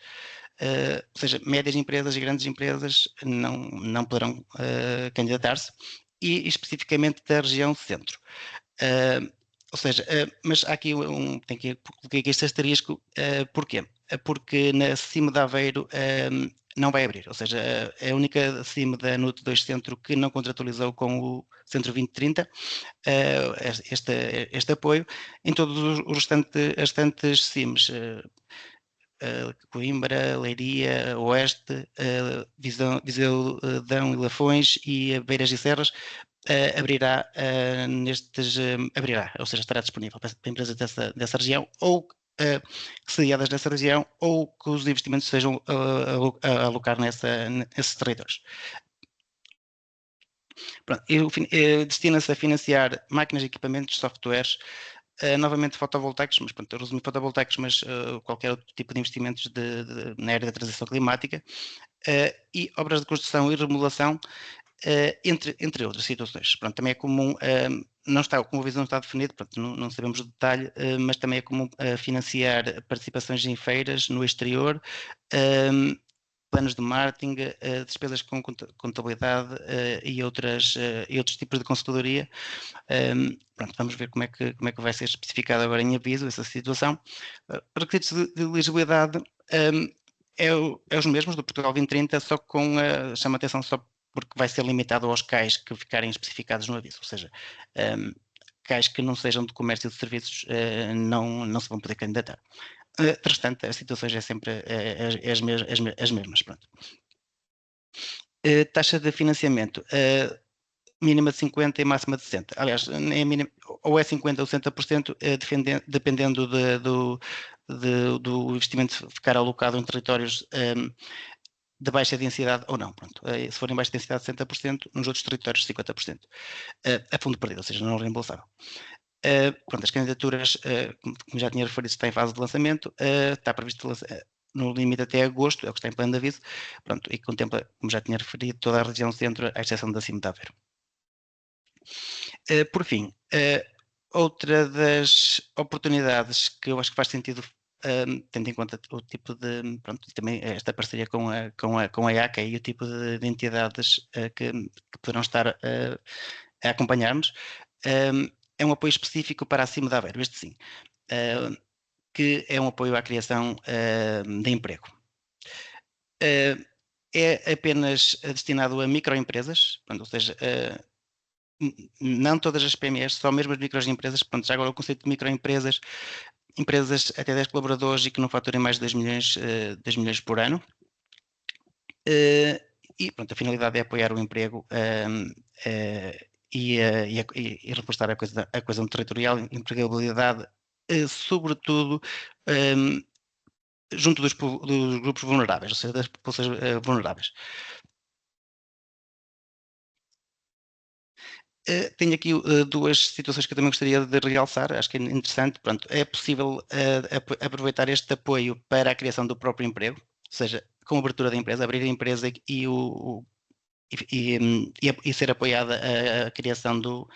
ou seja, médias empresas e grandes empresas não poderão candidatar-se, e especificamente da região centro. Ou seja, mas há aqui coloquei aqui este asterisco, porquê? Porque na CIM de Aveiro não vai abrir, ou seja, é a única CIM da NUT 2 Centro que não contratualizou com o Centro 2030 este apoio. Em todos os restantes CIMs, Coimbra, Leiria, Oeste, Viseu, Dão e Lafões e Beiras e Serras, abrirá, ou seja, estará disponível para empresas dessa região ou sediadas nessa região ou que os investimentos sejam a alocar nesses territórios. Destina-se a financiar máquinas, equipamentos, softwares, novamente fotovoltaicos, mas pronto, eu resumi fotovoltaicos, mas qualquer outro tipo de investimentos na área da transição climática, e obras de construção e remodelação, entre outras situações. Pronto, também é comum, não está, como a visão não está definida, pronto, não sabemos o detalhe, mas também é comum financiar participações em feiras no exterior, planos de marketing, despesas com contabilidade e outros tipos de consultoria. Pronto, vamos ver como é que vai ser especificado agora em aviso essa situação. Requisitos de elegibilidade é os mesmos do Portugal 2030, só com chama atenção só porque vai ser limitado aos CAIs que ficarem especificados no aviso, ou seja, CAIs que não sejam de comércio de serviços não se vão poder candidatar. De restante, as situações é sempre as mesmas. Pronto. Taxa de financiamento mínima de 50% e máxima de 60%. Aliás, ou é 50% ou 60%, dependendo do investimento ficar alocado em territórios de baixa densidade ou não. Pronto. Se for em baixa densidade, 60%, nos outros territórios, 50%. A fundo perdido, ou seja, não reembolsável. Pronto, as candidaturas, como já tinha referido, está em fase de lançamento, está previsto no limite até agosto, é o que está em plano de aviso, pronto, e contempla, como já tinha referido, toda a região centro, à exceção da Cima de Aveiro. Por fim, outra das oportunidades que eu acho que faz sentido, tendo em conta o tipo de, pronto, também esta parceria com a IACA e o tipo de entidades que poderão estar a acompanhar-nos, é um apoio específico para a Cima de Aveiro, este sim, que é um apoio à criação de emprego. É apenas destinado a microempresas, ou seja, não todas as PMEs, só mesmo as microempresas. Pronto, já agora o conceito de microempresas, empresas até 10 colaboradores e que não faturem mais de 2 milhões por ano. E pronto, a finalidade é apoiar o emprego e reforçar a coesão territorial, empregabilidade, sobretudo junto dos grupos vulneráveis, ou seja, das populações vulneráveis. Tenho aqui duas situações que eu também gostaria de realçar, acho que é interessante. Pronto, é possível aproveitar este apoio para a criação do próprio emprego, ou seja, com a abertura da empresa, abrir a empresa e ser apoiada a criação do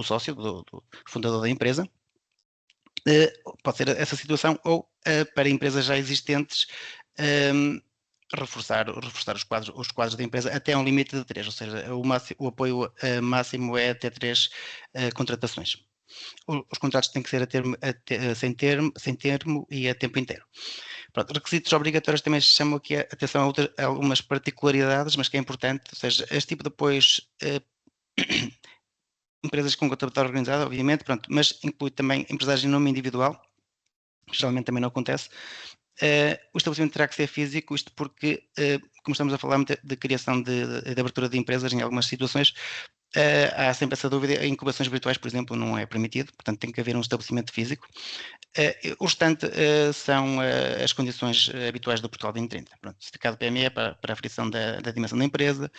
sócio, do fundador da empresa. Pode ser essa situação, ou para empresas já existentes, reforçar os quadros da empresa até um limite de 3, ou seja, o apoio máximo é até 3 contratações. Os contratos têm que ser sem termo e a tempo inteiro. Pronto, requisitos obrigatórios também chamam aqui a atenção a algumas particularidades, mas que é importante, ou seja, este tipo de apoios, empresas com contabilidade organizada, obviamente, pronto, mas inclui também empresários em nome individual, geralmente também não acontece. O estabelecimento terá que ser físico, isto porque, como estamos a falar de criação de abertura de empresas em algumas situações, há sempre essa dúvida. Incubações virtuais, por exemplo, não é permitido, portanto tem que haver um estabelecimento físico. O restante são as condições habituais do Portugal 2030. Pronto, certificado PME para a aferição da dimensão da empresa,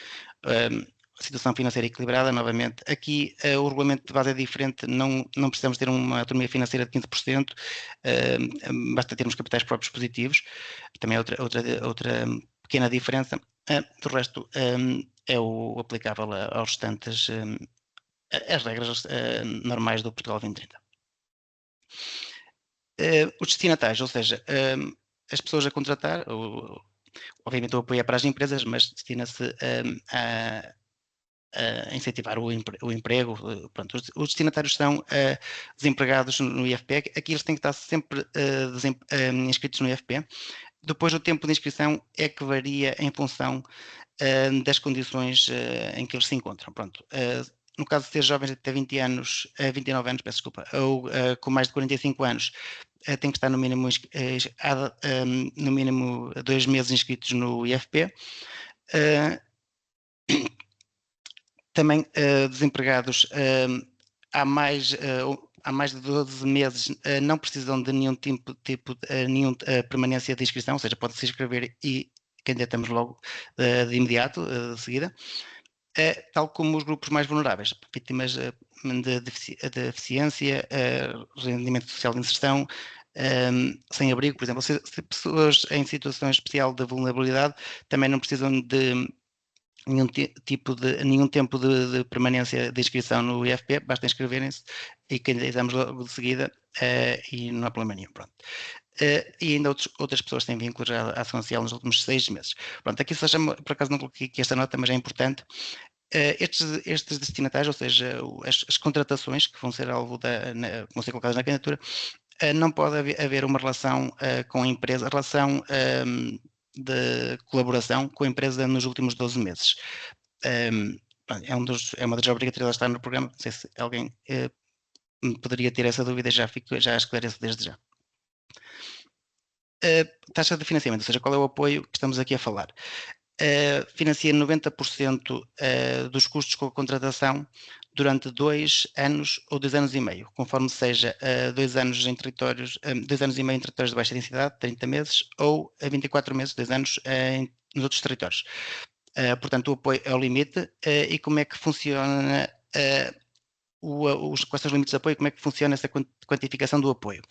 situação financeira equilibrada, novamente. Aqui o regulamento de base é diferente, não precisamos ter uma autonomia financeira de 15%, basta termos capitais próprios positivos, também é outra pequena diferença. Do resto, é o aplicável aos restantes, as regras normais do Portugal 2030. Os destinatários, ou seja, as pessoas a contratar, obviamente o apoio é para as empresas, mas destina-se a incentivar o emprego. Pronto, os destinatários são desempregados no IFP. Aqui eles têm que estar sempre inscritos no IFP. Depois o tempo de inscrição é que varia em função das condições em que eles se encontram. Pronto, no caso de ser jovens até 29 anos, peço desculpa, ou com mais de 45 anos, tem que estar no mínimo 2 meses inscritos no IFP. Também desempregados há mais, há mais de 12 meses não precisam de nenhum tipo permanência de inscrição, ou seja, pode se inscrever e candidatamos logo de imediato, de seguida. Tal como os grupos mais vulneráveis, vítimas de deficiência, rendimento social de inserção, sem abrigo, por exemplo, se pessoas em situação especial de vulnerabilidade também não precisam de nenhum tempo de permanência de inscrição no IFP, basta inscreverem-se e candidatamos logo de seguida e não há problema nenhum. Pronto. E ainda outras pessoas têm vínculos à ação social nos últimos 6 meses. Pronto, aqui só chamo, por acaso não coloquei aqui esta nota, mas é importante. Estes destinatários, ou seja, as contratações que vão ser alvo vão ser colocadas na candidatura, não pode haver uma relação com a empresa, relação de colaboração com a empresa nos últimos 12 meses. É uma das obrigatoriedades de estar no programa. Não sei se alguém poderia ter essa dúvida, já esclareço desde já. Taxa de financiamento, ou seja, qual é o apoio que estamos aqui a falar? Financia 90% dos custos com a contratação durante 2 anos ou 2 anos e meio, conforme seja 2 anos em territórios, 2 anos e meio em territórios de baixa densidade, 30 meses, ou 24 meses, 2 anos nos outros territórios. Portanto, o apoio é o limite. E como é que funciona quais são os limites de apoio? Como é que funciona essa quantificação do apoio?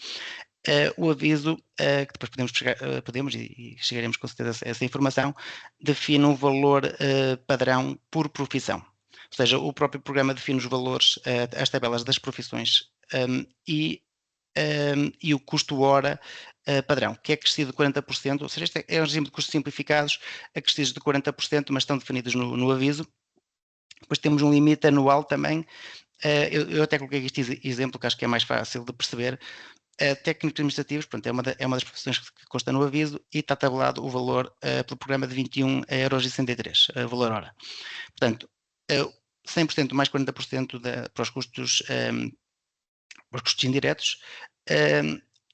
O aviso, que depois podemos e chegaremos com certeza a essa informação, define um valor padrão por profissão. Ou seja, o próprio programa define os valores, as tabelas das profissões e o custo hora padrão, que é crescido de 40%, ou seja, este é um regime de custos simplificados, acrescidos de 40%, mas estão definidos no aviso. Depois temos um limite anual também. Eu até coloquei este exemplo, que acho que é mais fácil de perceber. Técnicos administrativos, pronto, é uma das profissões que consta no aviso e está tabelado o valor pelo programa de 21,63 €, valor hora. Portanto, 100% mais 40% para os custos indiretos,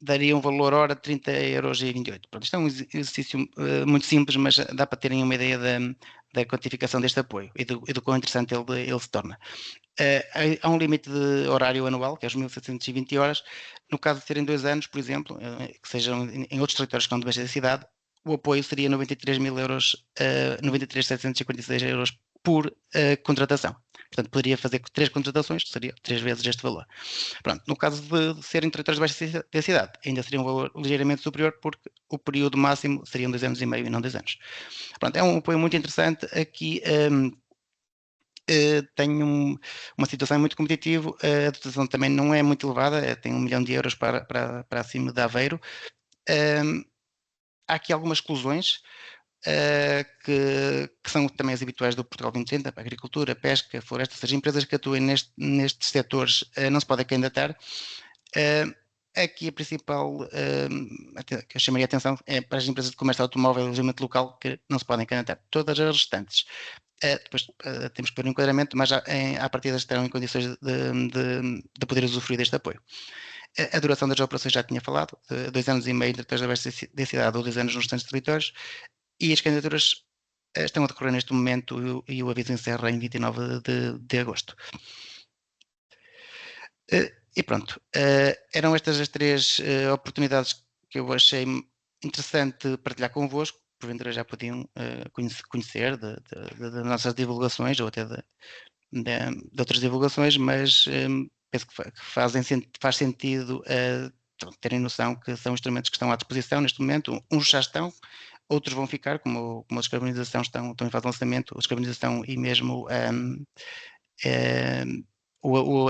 daria um valor hora de 30,28 €. Pronto, isto é um exercício muito simples, mas dá para terem uma ideia da quantificação deste apoio e do quão interessante ele se torna. Há um limite de horário anual, que é os 1.720 horas. No caso de serem 2 anos, por exemplo, que sejam em outros territórios que não de baixa densidade, o apoio seria 93.000 €, 93.756 € por contratação. Portanto, poderia fazer 3 contratações, que seria 3 vezes este valor. Pronto, no caso de serem territórios de baixa densidade, ainda seria um valor ligeiramente superior, porque o período máximo seriam 2 anos e meio e não 2 anos. Pronto, é um apoio muito interessante. Aqui tenho uma situação muito competitiva, a dotação também não é muito elevada, tem 1 milhão de euros para acima de Aveiro. Há aqui algumas exclusões que são também as habituais do Portugal 2030, para a agricultura, pesca, floresta, ou seja, empresas que atuem nestes setores não se podem candidatar. Aqui a principal que eu chamaria a atenção é para as empresas de comércio automóvel e alojamento local, que não se podem candidatar. Todas as restantes, depois temos que ver um enquadramento, mas à partida estarão em condições de poder usufruir deste apoio. A duração das operações já tinha falado, 2 anos e meio em territórios da baixa densidade ou 2 anos nos restantes territórios, e as candidaturas estão a decorrer neste momento e o aviso encerra em 29 de agosto. E pronto, eram estas as 3 oportunidades que eu achei interessante partilhar convosco. Porventura já podiam conhecer de nossas divulgações ou até de outras divulgações, mas penso que faz sentido terem noção que são instrumentos que estão à disposição neste momento. Uns já estão, outros vão ficar, como a descarbonização estão em fase de lançamento, a descarbonização e mesmo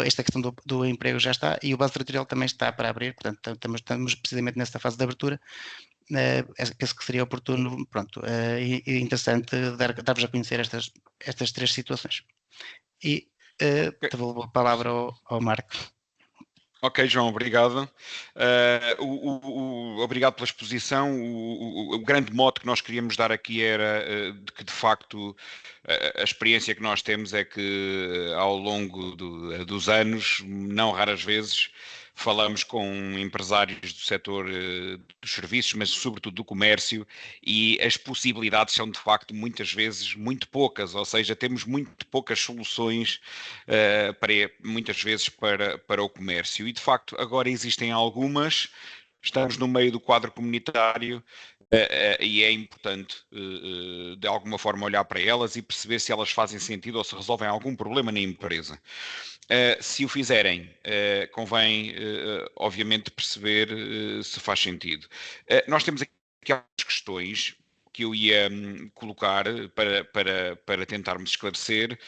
esta questão do emprego já está, e o base territorial também está para abrir. Portanto, estamos precisamente nesta fase de abertura. Penso que seria oportuno, pronto, e interessante dar-vos a conhecer estas 3 situações. E devolvo a palavra ao Marco. Ok, João, obrigado. Obrigado pela exposição. O grande mote que nós queríamos dar aqui era de que, de facto, a experiência que nós temos é que, ao longo dos anos, não raras vezes, falamos com empresários do setor dos serviços, mas sobretudo do comércio, e as possibilidades são de facto muitas vezes muito poucas, ou seja, temos muito poucas soluções muitas vezes para o comércio. E de facto agora existem algumas, estamos no meio do quadro comunitário. E é importante, de alguma forma, olhar para elas e perceber se elas fazem sentido ou se resolvem algum problema na empresa. Se o fizerem, convém, obviamente, perceber se faz sentido. Nós temos aqui algumas questões que eu ia colocar para tentarmos esclarecer.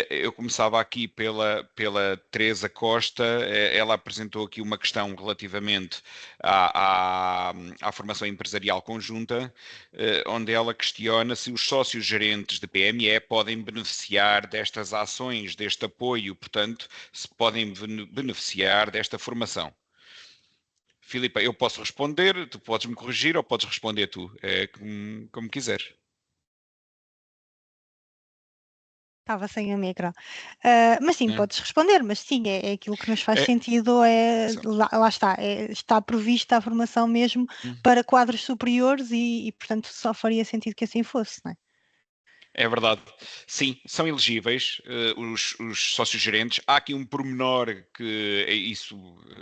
Eu começava aqui pela Teresa Costa. Ela apresentou aqui uma questão relativamente à formação empresarial conjunta, onde ela questiona se os sócios gerentes de PME podem beneficiar destas ações, deste apoio, portanto, se podem beneficiar desta formação. Filipe, eu posso responder, tu podes me corrigir ou podes responder tu, como quiseres. Estava sem o micro. Mas sim, É. podes responder, mas sim, é aquilo que nos faz É. sentido, lá está, está prevista a formação mesmo Hum. para quadros superiores e, portanto, só faria sentido que assim fosse, não é? É verdade. Sim, são elegíveis os sócios gerentes. Há aqui um pormenor que isso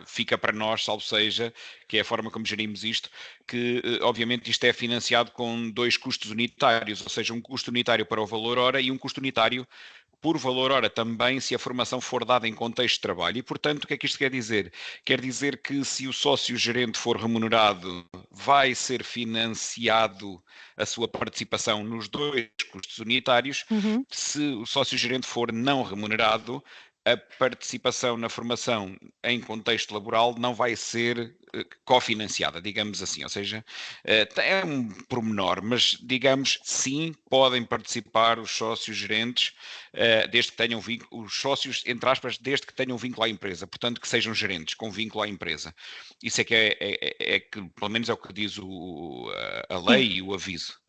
fica para nós, salvo seja, que é a forma como gerimos isto, que obviamente isto é financiado com 2 custos unitários, ou seja, um custo unitário para o valor hora e um custo unitário por valor hora também, se a formação for dada em contexto de trabalho. E, portanto, o que é que isto quer dizer? Quer dizer que se o sócio-gerente for remunerado, vai ser financiado a sua participação nos 2 custos unitários. Uhum. Se o sócio-gerente for não remunerado, a participação na formação em contexto laboral não vai ser cofinanciada, digamos assim. Ou seja, é um pormenor, mas digamos, sim, podem participar os sócios gerentes, desde que tenham vínculo, os sócios, entre aspas, desde que tenham vínculo à empresa, portanto que sejam gerentes, com vínculo à empresa. Isso é que é que, pelo menos é o que diz a lei e o aviso.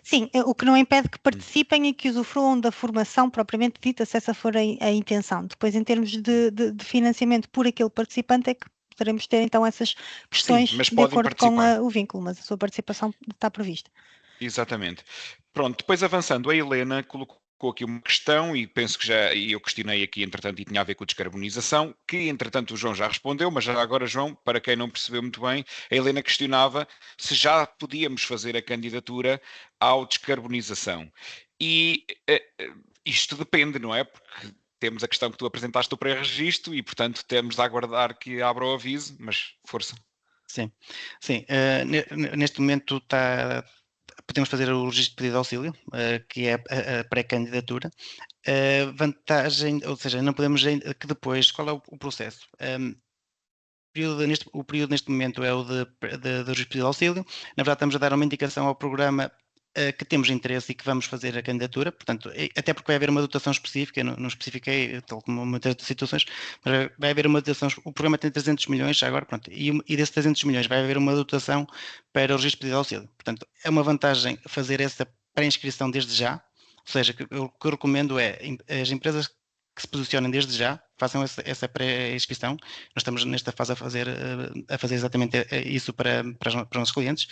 Sim, o que não impede que participem e que usufruam da formação propriamente dita, se essa for a intenção. Depois, em termos de financiamento por aquele participante, é que poderemos ter então essas questões mas de podem acordo com participar. o vínculo, mas a sua participação está prevista. Exatamente. Pronto, depois avançando, a Helena colocou aqui uma questão e penso que e eu questionei aqui, entretanto, e tinha a ver com a descarbonização, que entretanto o João já respondeu, mas já agora, João, para quem não percebeu muito bem, a Helena questionava se já podíamos fazer a candidatura à descarbonização. E isto depende, não é? Porque temos a questão que tu apresentaste do pré-registro e, portanto, temos de aguardar que abra o aviso, mas força. Sim, sim. Neste momento podemos fazer o registro de pedido de auxílio, que é a pré-candidatura. Vantagem, ou seja, não podemos que depois, qual é o processo? O período neste momento é o do registro de pedido de auxílio. Na verdade, estamos a dar uma indicação ao programa que temos interesse e que vamos fazer a candidatura, portanto, até porque vai haver uma dotação específica, não especifiquei, tal como muitas situações, mas vai haver uma dotação, o programa tem 300 milhões já agora, pronto, e desses 300 milhões vai haver uma dotação para o registro de pedido de auxílio. Portanto, é uma vantagem fazer essa pré-inscrição desde já, ou seja, o que eu recomendo é as empresas que se posicionem desde já, façam essa pré-inscrição. Nós estamos nesta fase a fazer exatamente isso para os nossos clientes.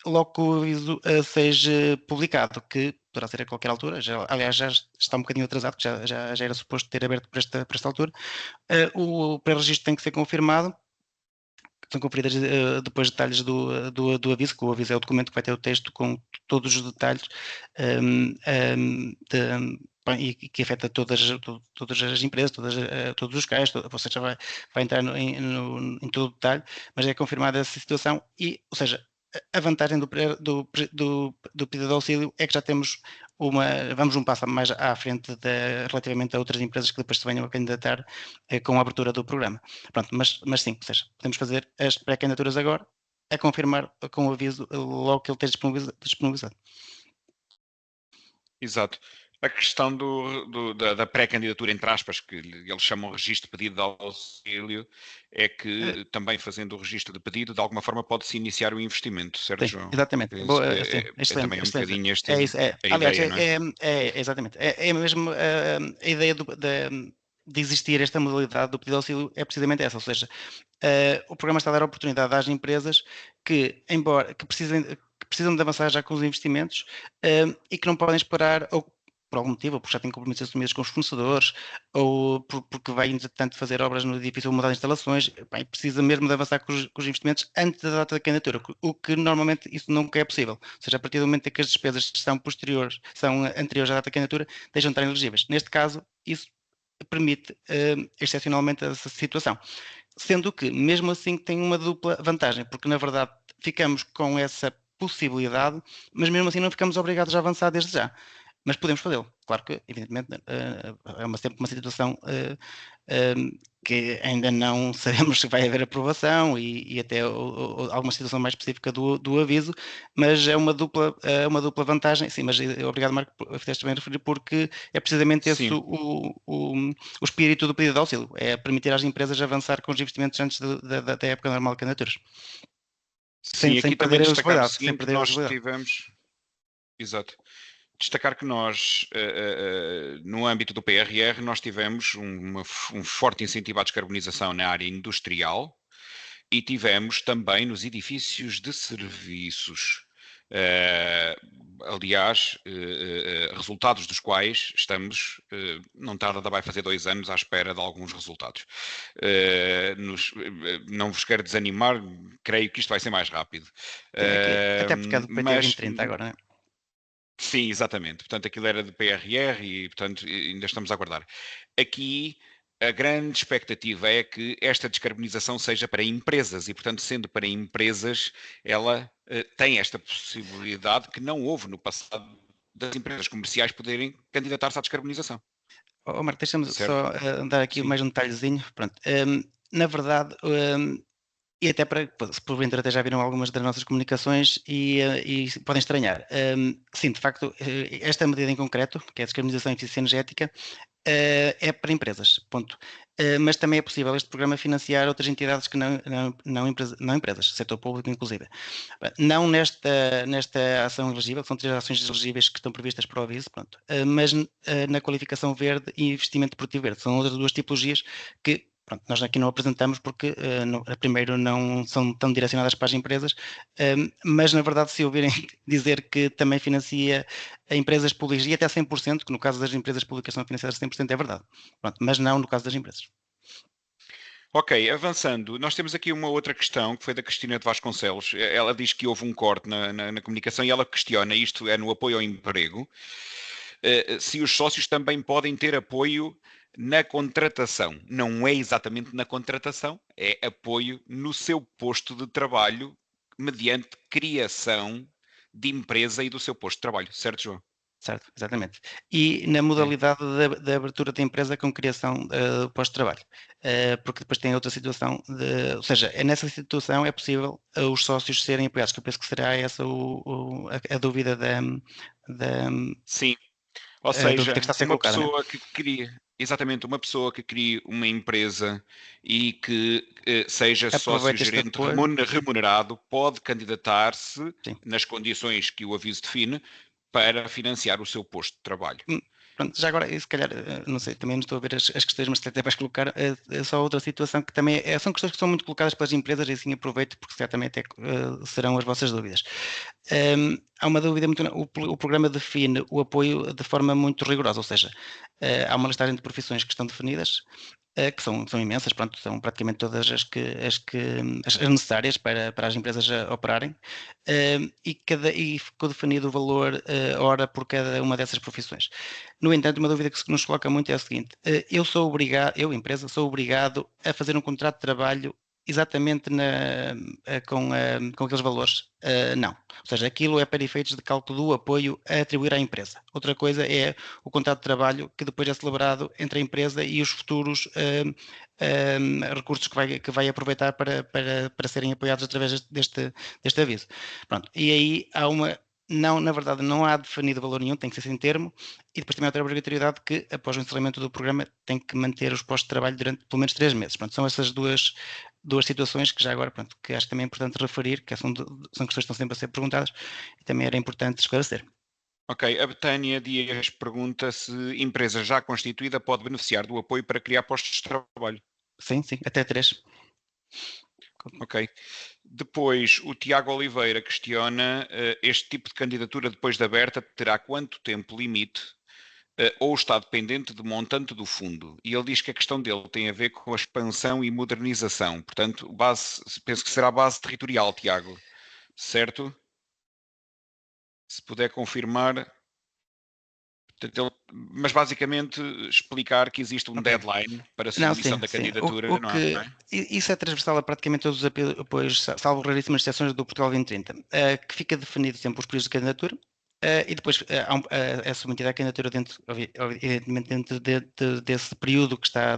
Logo que o aviso seja publicado, que poderá ser a qualquer altura, aliás já está um bocadinho atrasado, que já era suposto ter aberto para esta altura, o pré-registro tem que ser confirmado, são conferidas depois detalhes do aviso, que o aviso é o documento que vai ter o texto com todos os detalhes e que afeta todas as empresas, todos os cais, ou seja, vai entrar em todo o detalhe, mas é confirmada essa situação e, ou seja, a vantagem do pedido de auxílio é que já temos vamos um passo mais à frente relativamente a outras empresas que depois se venham a candidatar com a abertura do programa. Pronto, mas sim, ou seja, podemos fazer as pré-candidaturas agora, a confirmar com o aviso logo que ele esteja disponibilizado. Exato. A questão da pré-candidatura, entre aspas, que eles chamam registro de pedido de auxílio, é que também fazendo o registro de pedido, de alguma forma pode-se iniciar o investimento, certo, Sim, João? exatamente. Excelente, também é um excelente. bocadinho É isso, a aliás, ideia, não é? exatamente. É mesmo a ideia de existir esta modalidade do pedido de auxílio é precisamente essa, ou seja, o programa está a dar a oportunidade às empresas que, embora que precisam de avançar já com os investimentos e que não podem esperar, ou por algum motivo, ou porque já têm compromissos assumidos com os fornecedores, ou porque vai, entretanto, fazer obras no edifício ou mudar de instalações, bem, precisa mesmo de avançar com os investimentos antes da data da candidatura, o que normalmente isso nunca é possível. Ou seja, a partir do momento em que as despesas são anteriores à data da candidatura, deixam de estar elegíveis. Neste caso, isso permite excepcionalmente essa situação. Sendo que, mesmo assim, tem uma dupla vantagem, porque na verdade ficamos com essa possibilidade, mas mesmo assim não ficamos obrigados a avançar desde já. Mas podemos fazê-lo. Claro que, evidentemente, é sempre uma situação que ainda não sabemos se vai haver aprovação e até alguma situação mais específica do aviso, mas é uma dupla vantagem. Sim, mas obrigado, Marco, fizeste bem referir, porque é precisamente esse o espírito do pedido de auxílio, é permitir às empresas avançar com os investimentos antes da época normal de candidaturas. Sim, aqui também destacar o seguinte, nós visibilidade. tivemos... Exato. Destacar que nós, no âmbito do PRR, nós tivemos um forte incentivo à descarbonização na área industrial e tivemos também nos edifícios de serviços. Aliás, resultados dos quais estamos, não tarda, vai fazer 2 anos à espera de alguns resultados. Não vos quero desanimar, creio que isto vai ser mais rápido. Até porque é do PT 2030 agora, não é? Sim, exatamente. Portanto, aquilo era de PRR e, portanto, ainda estamos a aguardar. Aqui, a grande expectativa é que esta descarbonização seja para empresas e, portanto, sendo para empresas, ela tem esta possibilidade que não houve no passado das empresas comerciais poderem candidatar-se à descarbonização. Marco, deixa-me só dar aqui mais um detalhezinho. Pronto. Na verdade, e até para, se porventura até já viram algumas das nossas comunicações e podem estranhar. Sim, de facto, esta medida em concreto, que é a descarbonização e eficiência energética, é para empresas, ponto. Mas também é possível este programa financiar outras entidades que não empresas, setor público inclusive. Não nesta ação elegível, são 3 ações elegíveis que estão previstas para o aviso, pronto. Mas na qualificação verde e investimento produtivo verde, são outras 2 tipologias que pronto, nós aqui não apresentamos porque, primeiro, não são tão direcionadas para as empresas, mas, na verdade, se ouvirem dizer que também financia empresas públicas e até 100%, que no caso das empresas públicas são financiadas 100%, é verdade. Pronto, mas não no caso das empresas. Ok, avançando, nós temos aqui uma outra questão, que foi da Cristina de Vasconcelos. Ela diz que houve um corte na comunicação e ela questiona, isto é no apoio ao emprego, se os sócios também podem ter apoio na contratação. Não é exatamente na contratação, é apoio no seu posto de trabalho mediante criação de empresa e do seu posto de trabalho, certo, João? Certo, exatamente. E na modalidade da abertura da empresa com criação do posto de trabalho. Porque depois tem outra situação, ou seja, nessa situação é possível os sócios serem apoiados, que eu penso que será essa a dúvida da... Sim, ou seja, que está a ser uma colocada, pessoa que cria, exatamente, uma pessoa que crie uma empresa e que seja sócio-gerente remunerado pode candidatar-se nas condições que o aviso define para financiar o seu posto de trabalho. Pronto, já agora, se calhar, não sei, também não estou a ver as questões, mas até vais colocar só outra situação que também são questões que são muito colocadas pelas empresas e assim aproveito porque certamente serão as vossas dúvidas. Há uma dúvida muito, o programa define o apoio de forma muito rigorosa, ou seja, há uma listagem de profissões que estão definidas, que são imensas, pronto, são praticamente todas as necessárias para as empresas operarem, e ficou definido o valor hora por cada uma dessas profissões. No entanto, uma dúvida que se nos coloca muito é a seguinte: eu, empresa, sou obrigado a fazer um contrato de trabalho exatamente com aqueles valores? Não. Ou seja, aquilo é para efeitos de cálculo do apoio a atribuir à empresa. Outra coisa é o contrato de trabalho que depois é celebrado entre a empresa e os futuros recursos que vai aproveitar para serem apoiados através deste aviso. Pronto. E aí há na verdade, não há definido valor nenhum, tem que ser sem termo, e depois também há outra obrigatoriedade que, após o encerramento do programa, tem que manter os postos de trabalho durante pelo menos 3 meses. Pronto, são essas duas situações que já agora, pronto, que acho também é importante referir, que são questões que estão sempre a ser perguntadas e também era importante esclarecer. Ok, a Betânia Dias pergunta se empresa já constituída pode beneficiar do apoio para criar postos de trabalho. Sim, até 3. Ok. Depois, o Tiago Oliveira questiona este tipo de candidatura depois de aberta terá quanto tempo limite ou está dependente do montante do fundo? E ele diz que a questão dele tem a ver com a expansão e modernização. Portanto, penso que será base territorial, Tiago. Certo? Se puder confirmar. Mas basicamente explicar que existe um deadline para a Não, submissão da candidatura, não é? Isso é transversal a praticamente todos os apoios, salvo raríssimas exceções do Portugal 2030, que fica definido sempre os períodos de candidatura e depois é submetida a candidatura evidentemente dentro desse período que está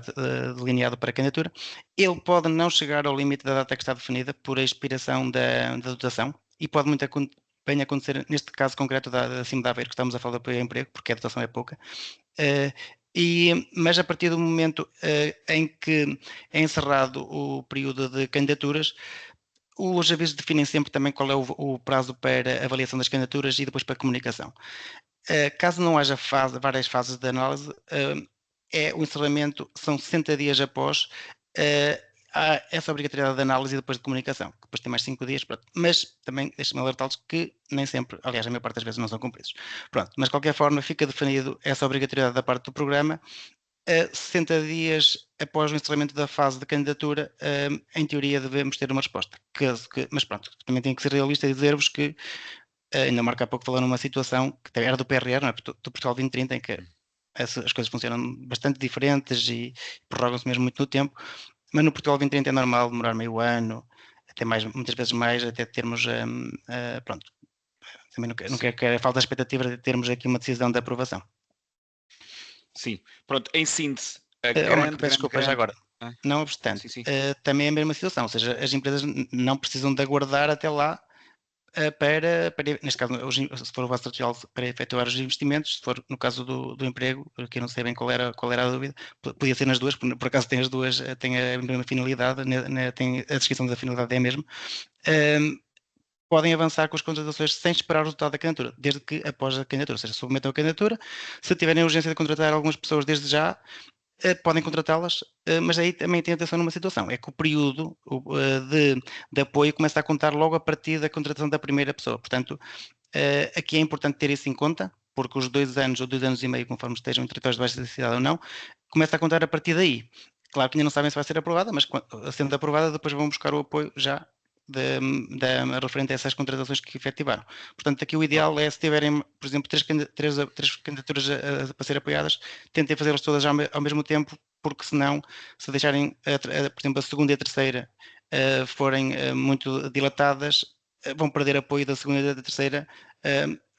delineado para a candidatura. Ele pode não chegar ao limite da data que está definida por a expiração da dotação e pode muito bem acontecer, neste caso concreto acima da Aveiro, que estamos a falar de apoio ao emprego, porque a dotação é pouca, mas a partir do momento em que é encerrado o período de candidaturas, os avisos definem sempre também qual é o prazo para avaliação das candidaturas e depois para a comunicação. Caso não haja várias fases de análise, o encerramento são 60 dias após há essa obrigatoriedade de análise e depois de comunicação, que depois tem mais 5 dias, pronto. Mas também deixe-me alertá-los que nem sempre, aliás, a maior parte das vezes não são cumpridos. Pronto, mas de qualquer forma fica definido essa obrigatoriedade da parte do programa. 60 dias após o encerramento da fase de candidatura, em teoria devemos ter uma resposta. Mas pronto, também tenho que ser realista e dizer-vos que ainda marca há pouco falando numa situação que era do PRR, não é? Do Portugal 2030, em que as coisas funcionam bastante diferentes e prorrogam-se mesmo muito no tempo, mas no Portugal 2030 é normal demorar meio ano, até mais, muitas vezes mais, até termos, pronto, também não quero que falta a expectativa de termos aqui uma decisão de aprovação. Sim, pronto, em síntese, Marco, peço desculpa já agora. Não obstante, sim. também é a mesma situação, ou seja, as empresas não precisam de aguardar até lá para, neste caso, se for o Banco Social, para efetuar os investimentos, se for no caso do emprego, que eu não sei bem qual era a dúvida, podia ser nas duas, por acaso tem as duas, tem a mesma finalidade, tem a descrição da finalidade é a mesma, podem avançar com as contratações sem esperar o resultado da candidatura, desde que após a candidatura, ou seja, submetam a candidatura, se tiverem urgência de contratar algumas pessoas desde já, podem contratá-las, mas aí também tem atenção numa situação, é que o período de apoio começa a contar logo a partir da contratação da primeira pessoa, portanto, aqui é importante ter isso em conta, porque os 2 anos ou 2 anos e meio, conforme estejam em territórios de baixa densidade ou não, começa a contar a partir daí. Claro que ainda não sabem se vai ser aprovada, mas sendo aprovada, depois vão buscar o apoio já referente a essas contratações que efetivaram. Portanto, aqui o ideal é, se tiverem, por exemplo, três candidaturas para ser apoiadas, tentem fazê-las todas ao mesmo tempo, porque senão, se deixarem, por exemplo, a segunda e a terceira forem muito dilatadas, vão perder apoio da segunda e da terceira,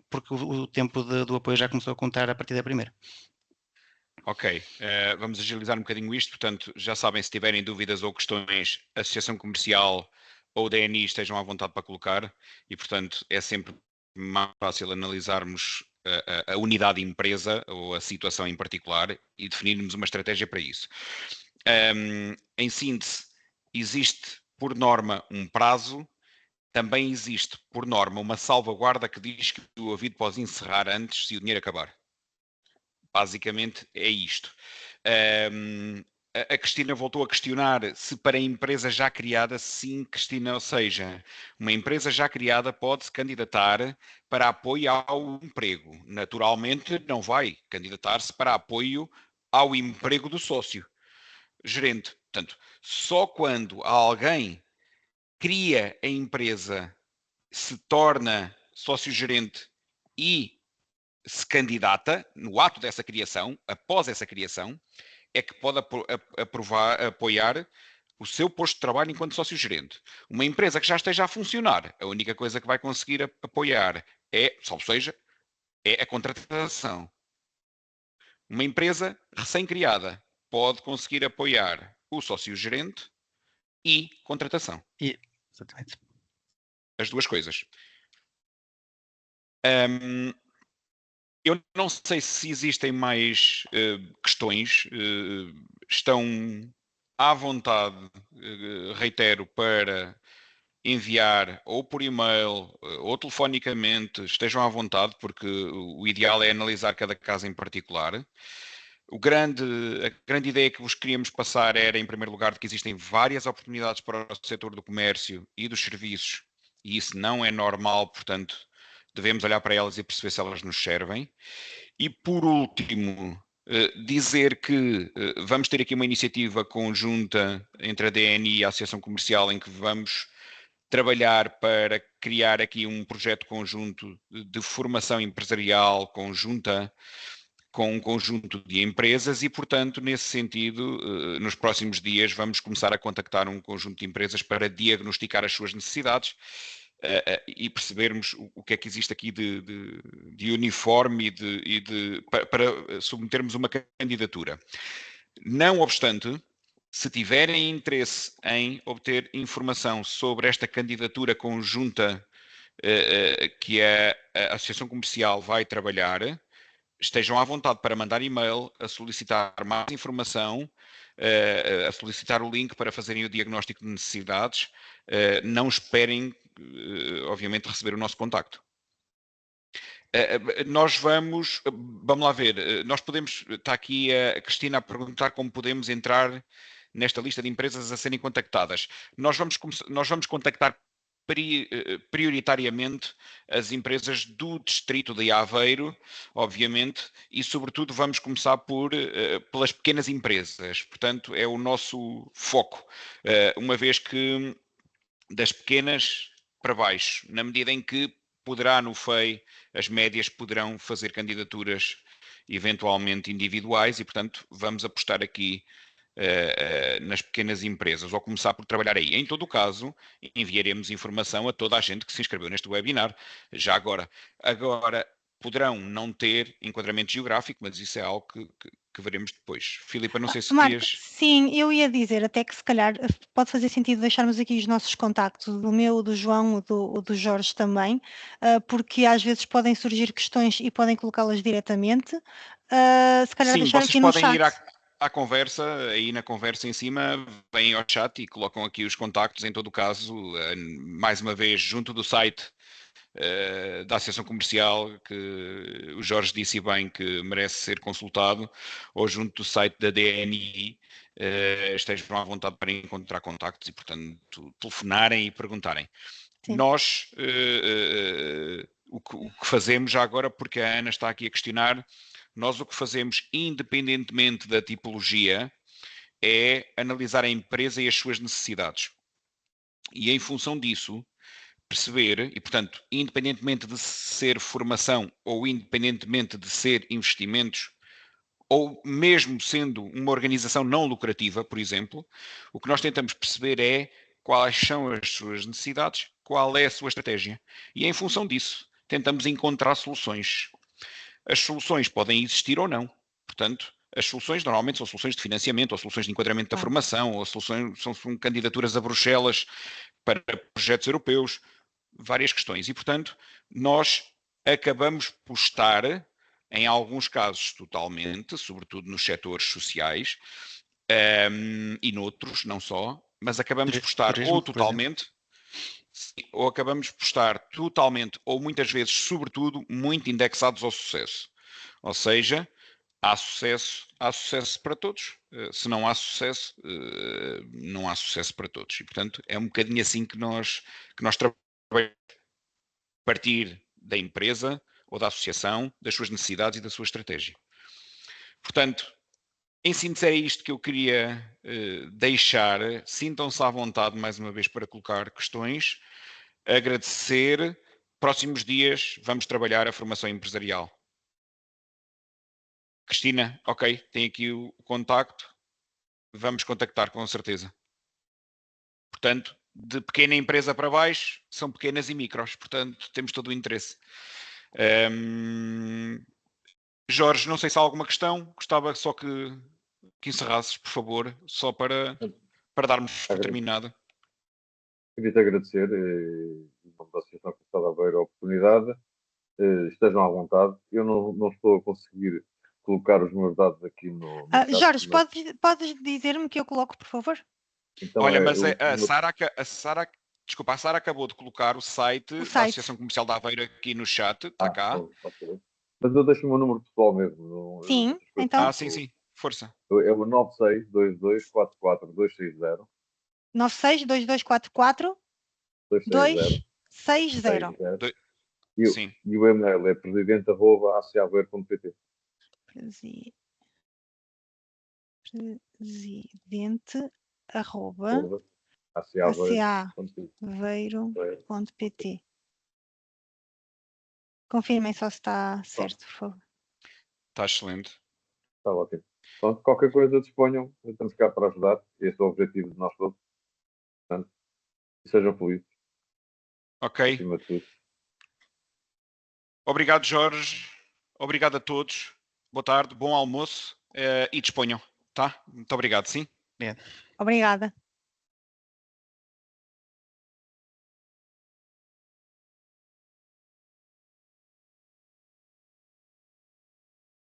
porque o tempo do apoio já começou a contar a partir da primeira. Ok, vamos agilizar um bocadinho isto, portanto, já sabem, se tiverem dúvidas ou questões, Associação Comercial ou DNI estejam à vontade para colocar e, portanto, é sempre mais fácil analisarmos a unidade de empresa ou a situação em particular e definirmos uma estratégia para isso. Em síntese, existe por norma um prazo, também existe por norma uma salvaguarda que diz que o ouvido pode encerrar antes se o dinheiro acabar. Basicamente é isto. A Cristina voltou a questionar se para a empresa já criada, sim, Cristina, ou seja, uma empresa já criada pode se candidatar para apoio ao emprego. Naturalmente não vai candidatar-se para apoio ao emprego do sócio gerente. Portanto, só quando alguém cria a empresa, se torna sócio-gerente e se candidata, no ato dessa criação, após essa criação, é que pode apoiar o seu posto de trabalho enquanto sócio-gerente. Uma empresa que já esteja a funcionar, a única coisa que vai conseguir apoiar salvo seja, é a contratação. Uma empresa recém-criada pode conseguir apoiar o sócio-gerente e contratação. Exatamente. As duas coisas. Eu não sei se existem mais questões. Estão à vontade, reitero, para enviar ou por e-mail ou telefonicamente, estejam à vontade, porque o ideal é analisar cada caso em particular. A grande ideia que vos queríamos passar era, em primeiro lugar, de que existem várias oportunidades para o setor do comércio e dos serviços, e isso não é normal, portanto, devemos olhar para elas e perceber se elas nos servem. E, por último, dizer que vamos ter aqui uma iniciativa conjunta entre a DNI e a Associação Comercial, em que vamos trabalhar para criar aqui um projeto conjunto de formação empresarial conjunta com um conjunto de empresas e, portanto, nesse sentido, nos próximos dias vamos começar a contactar um conjunto de empresas para diagnosticar as suas necessidades e percebermos o que é que existe aqui de uniforme para submetermos uma candidatura. Não obstante, se tiverem interesse em obter informação sobre esta candidatura conjunta que a Associação Comercial vai trabalhar, estejam à vontade para mandar e-mail a solicitar mais informação, a solicitar o link para fazerem o diagnóstico de necessidades. Não esperem, obviamente, receber o nosso contacto. Nós vamos lá ver, nós podemos, está aqui a Cristina a perguntar como podemos entrar nesta lista de empresas a serem contactadas. Nós vamos contactar prioritariamente as empresas do distrito de Aveiro, obviamente, e sobretudo vamos começar pelas pequenas empresas. Portanto, é o nosso foco, uma vez que das pequenas para baixo, na medida em que poderá no FEI, as médias poderão fazer candidaturas eventualmente individuais e, portanto, vamos apostar aqui nas pequenas empresas, ou começar por trabalhar aí. Em todo o caso, enviaremos informação a toda a gente que se inscreveu neste webinar, já agora. Agora, poderão não ter enquadramento geográfico, mas isso é algo que veremos depois. Filipa, não sei se Marco, querias... sim, eu ia dizer até que se calhar pode fazer sentido deixarmos aqui os nossos contactos, o meu, o do João, o do Jorge também, porque às vezes podem surgir questões e podem colocá-las diretamente. Se calhar Sim, deixar vocês aqui no podem ir chat. à conversa, aí na conversa em cima, vêm ao chat e colocam aqui os contactos, em todo o caso, mais uma vez, junto do site da Associação Comercial, que o Jorge disse bem que merece ser consultado, ou junto do site da DNI, estejam à vontade para encontrar contactos e, portanto, telefonarem e perguntarem. Sim. Nós, o que fazemos já agora, porque a Ana está aqui a questionar, nós o que fazemos, independentemente da tipologia, é analisar a empresa e as suas necessidades. E em função disso, perceber, e portanto, independentemente de ser formação ou independentemente de ser investimentos, ou mesmo sendo uma organização não lucrativa, por exemplo, o que nós tentamos perceber é quais são as suas necessidades, qual é a sua estratégia. E em função disso, tentamos encontrar soluções. As soluções podem existir ou não. Portanto, as soluções normalmente são soluções de financiamento, ou soluções de enquadramento da formação, ou soluções, são candidaturas a Bruxelas para projetos europeus, várias questões. E, portanto, nós acabamos por estar, em alguns casos totalmente, sobretudo nos setores sociais, e noutros, não só, mas acabamos por estar turismo, ou totalmente, ou acabamos por estar totalmente, ou muitas vezes, sobretudo, muito indexados ao sucesso. Ou seja, há sucesso para todos. Se não há sucesso, não há sucesso para todos. E, portanto, é um bocadinho assim que nós trabalhamos a partir da empresa ou da associação, das suas necessidades e da sua estratégia. Portanto, em síntese é isto que eu queria deixar. Sintam-se à vontade, mais uma vez, para colocar questões. Agradecer. Próximos dias vamos trabalhar a formação empresarial. Cristina, ok, tem aqui o contacto. Vamos contactar com certeza. Portanto, de pequena empresa para baixo, são pequenas e micros. Portanto, temos todo o interesse. Jorge, não sei se há alguma questão. Gostava só que encerrasses, por favor, só para darmos por terminado. Queria-te agradecer, em nome da Associação Comercial de Aveiro, a oportunidade. Estejam à vontade. Eu não estou a conseguir colocar os meus dados aqui no chat, Jorge, mas... podes dizer-me que eu coloco, por favor? Então olha, mas a Sara Desculpa, a Sara acabou de colocar o site da site. Associação Comercial de Aveiro aqui no chat, está cá. Ok. Mas eu deixo o meu número pessoal mesmo. Sim, então. Sim, força. É o 9622442260. 962244 260. Sim. E o e-mail é presidente@aceaveiro.pt. presidente@aceaveiro.pt. Confirmem só se está certo, por favor. Está excelente. Está ótimo. Pronto, qualquer coisa disponham, estamos cá para ajudar. Esse é o objetivo de nós todos. Portanto, e sejam felizes. Ok. Acima de tudo. Obrigado, Jorge. Obrigado a todos. Boa tarde, bom almoço e disponham, tá? Muito obrigado, sim? Obrigada.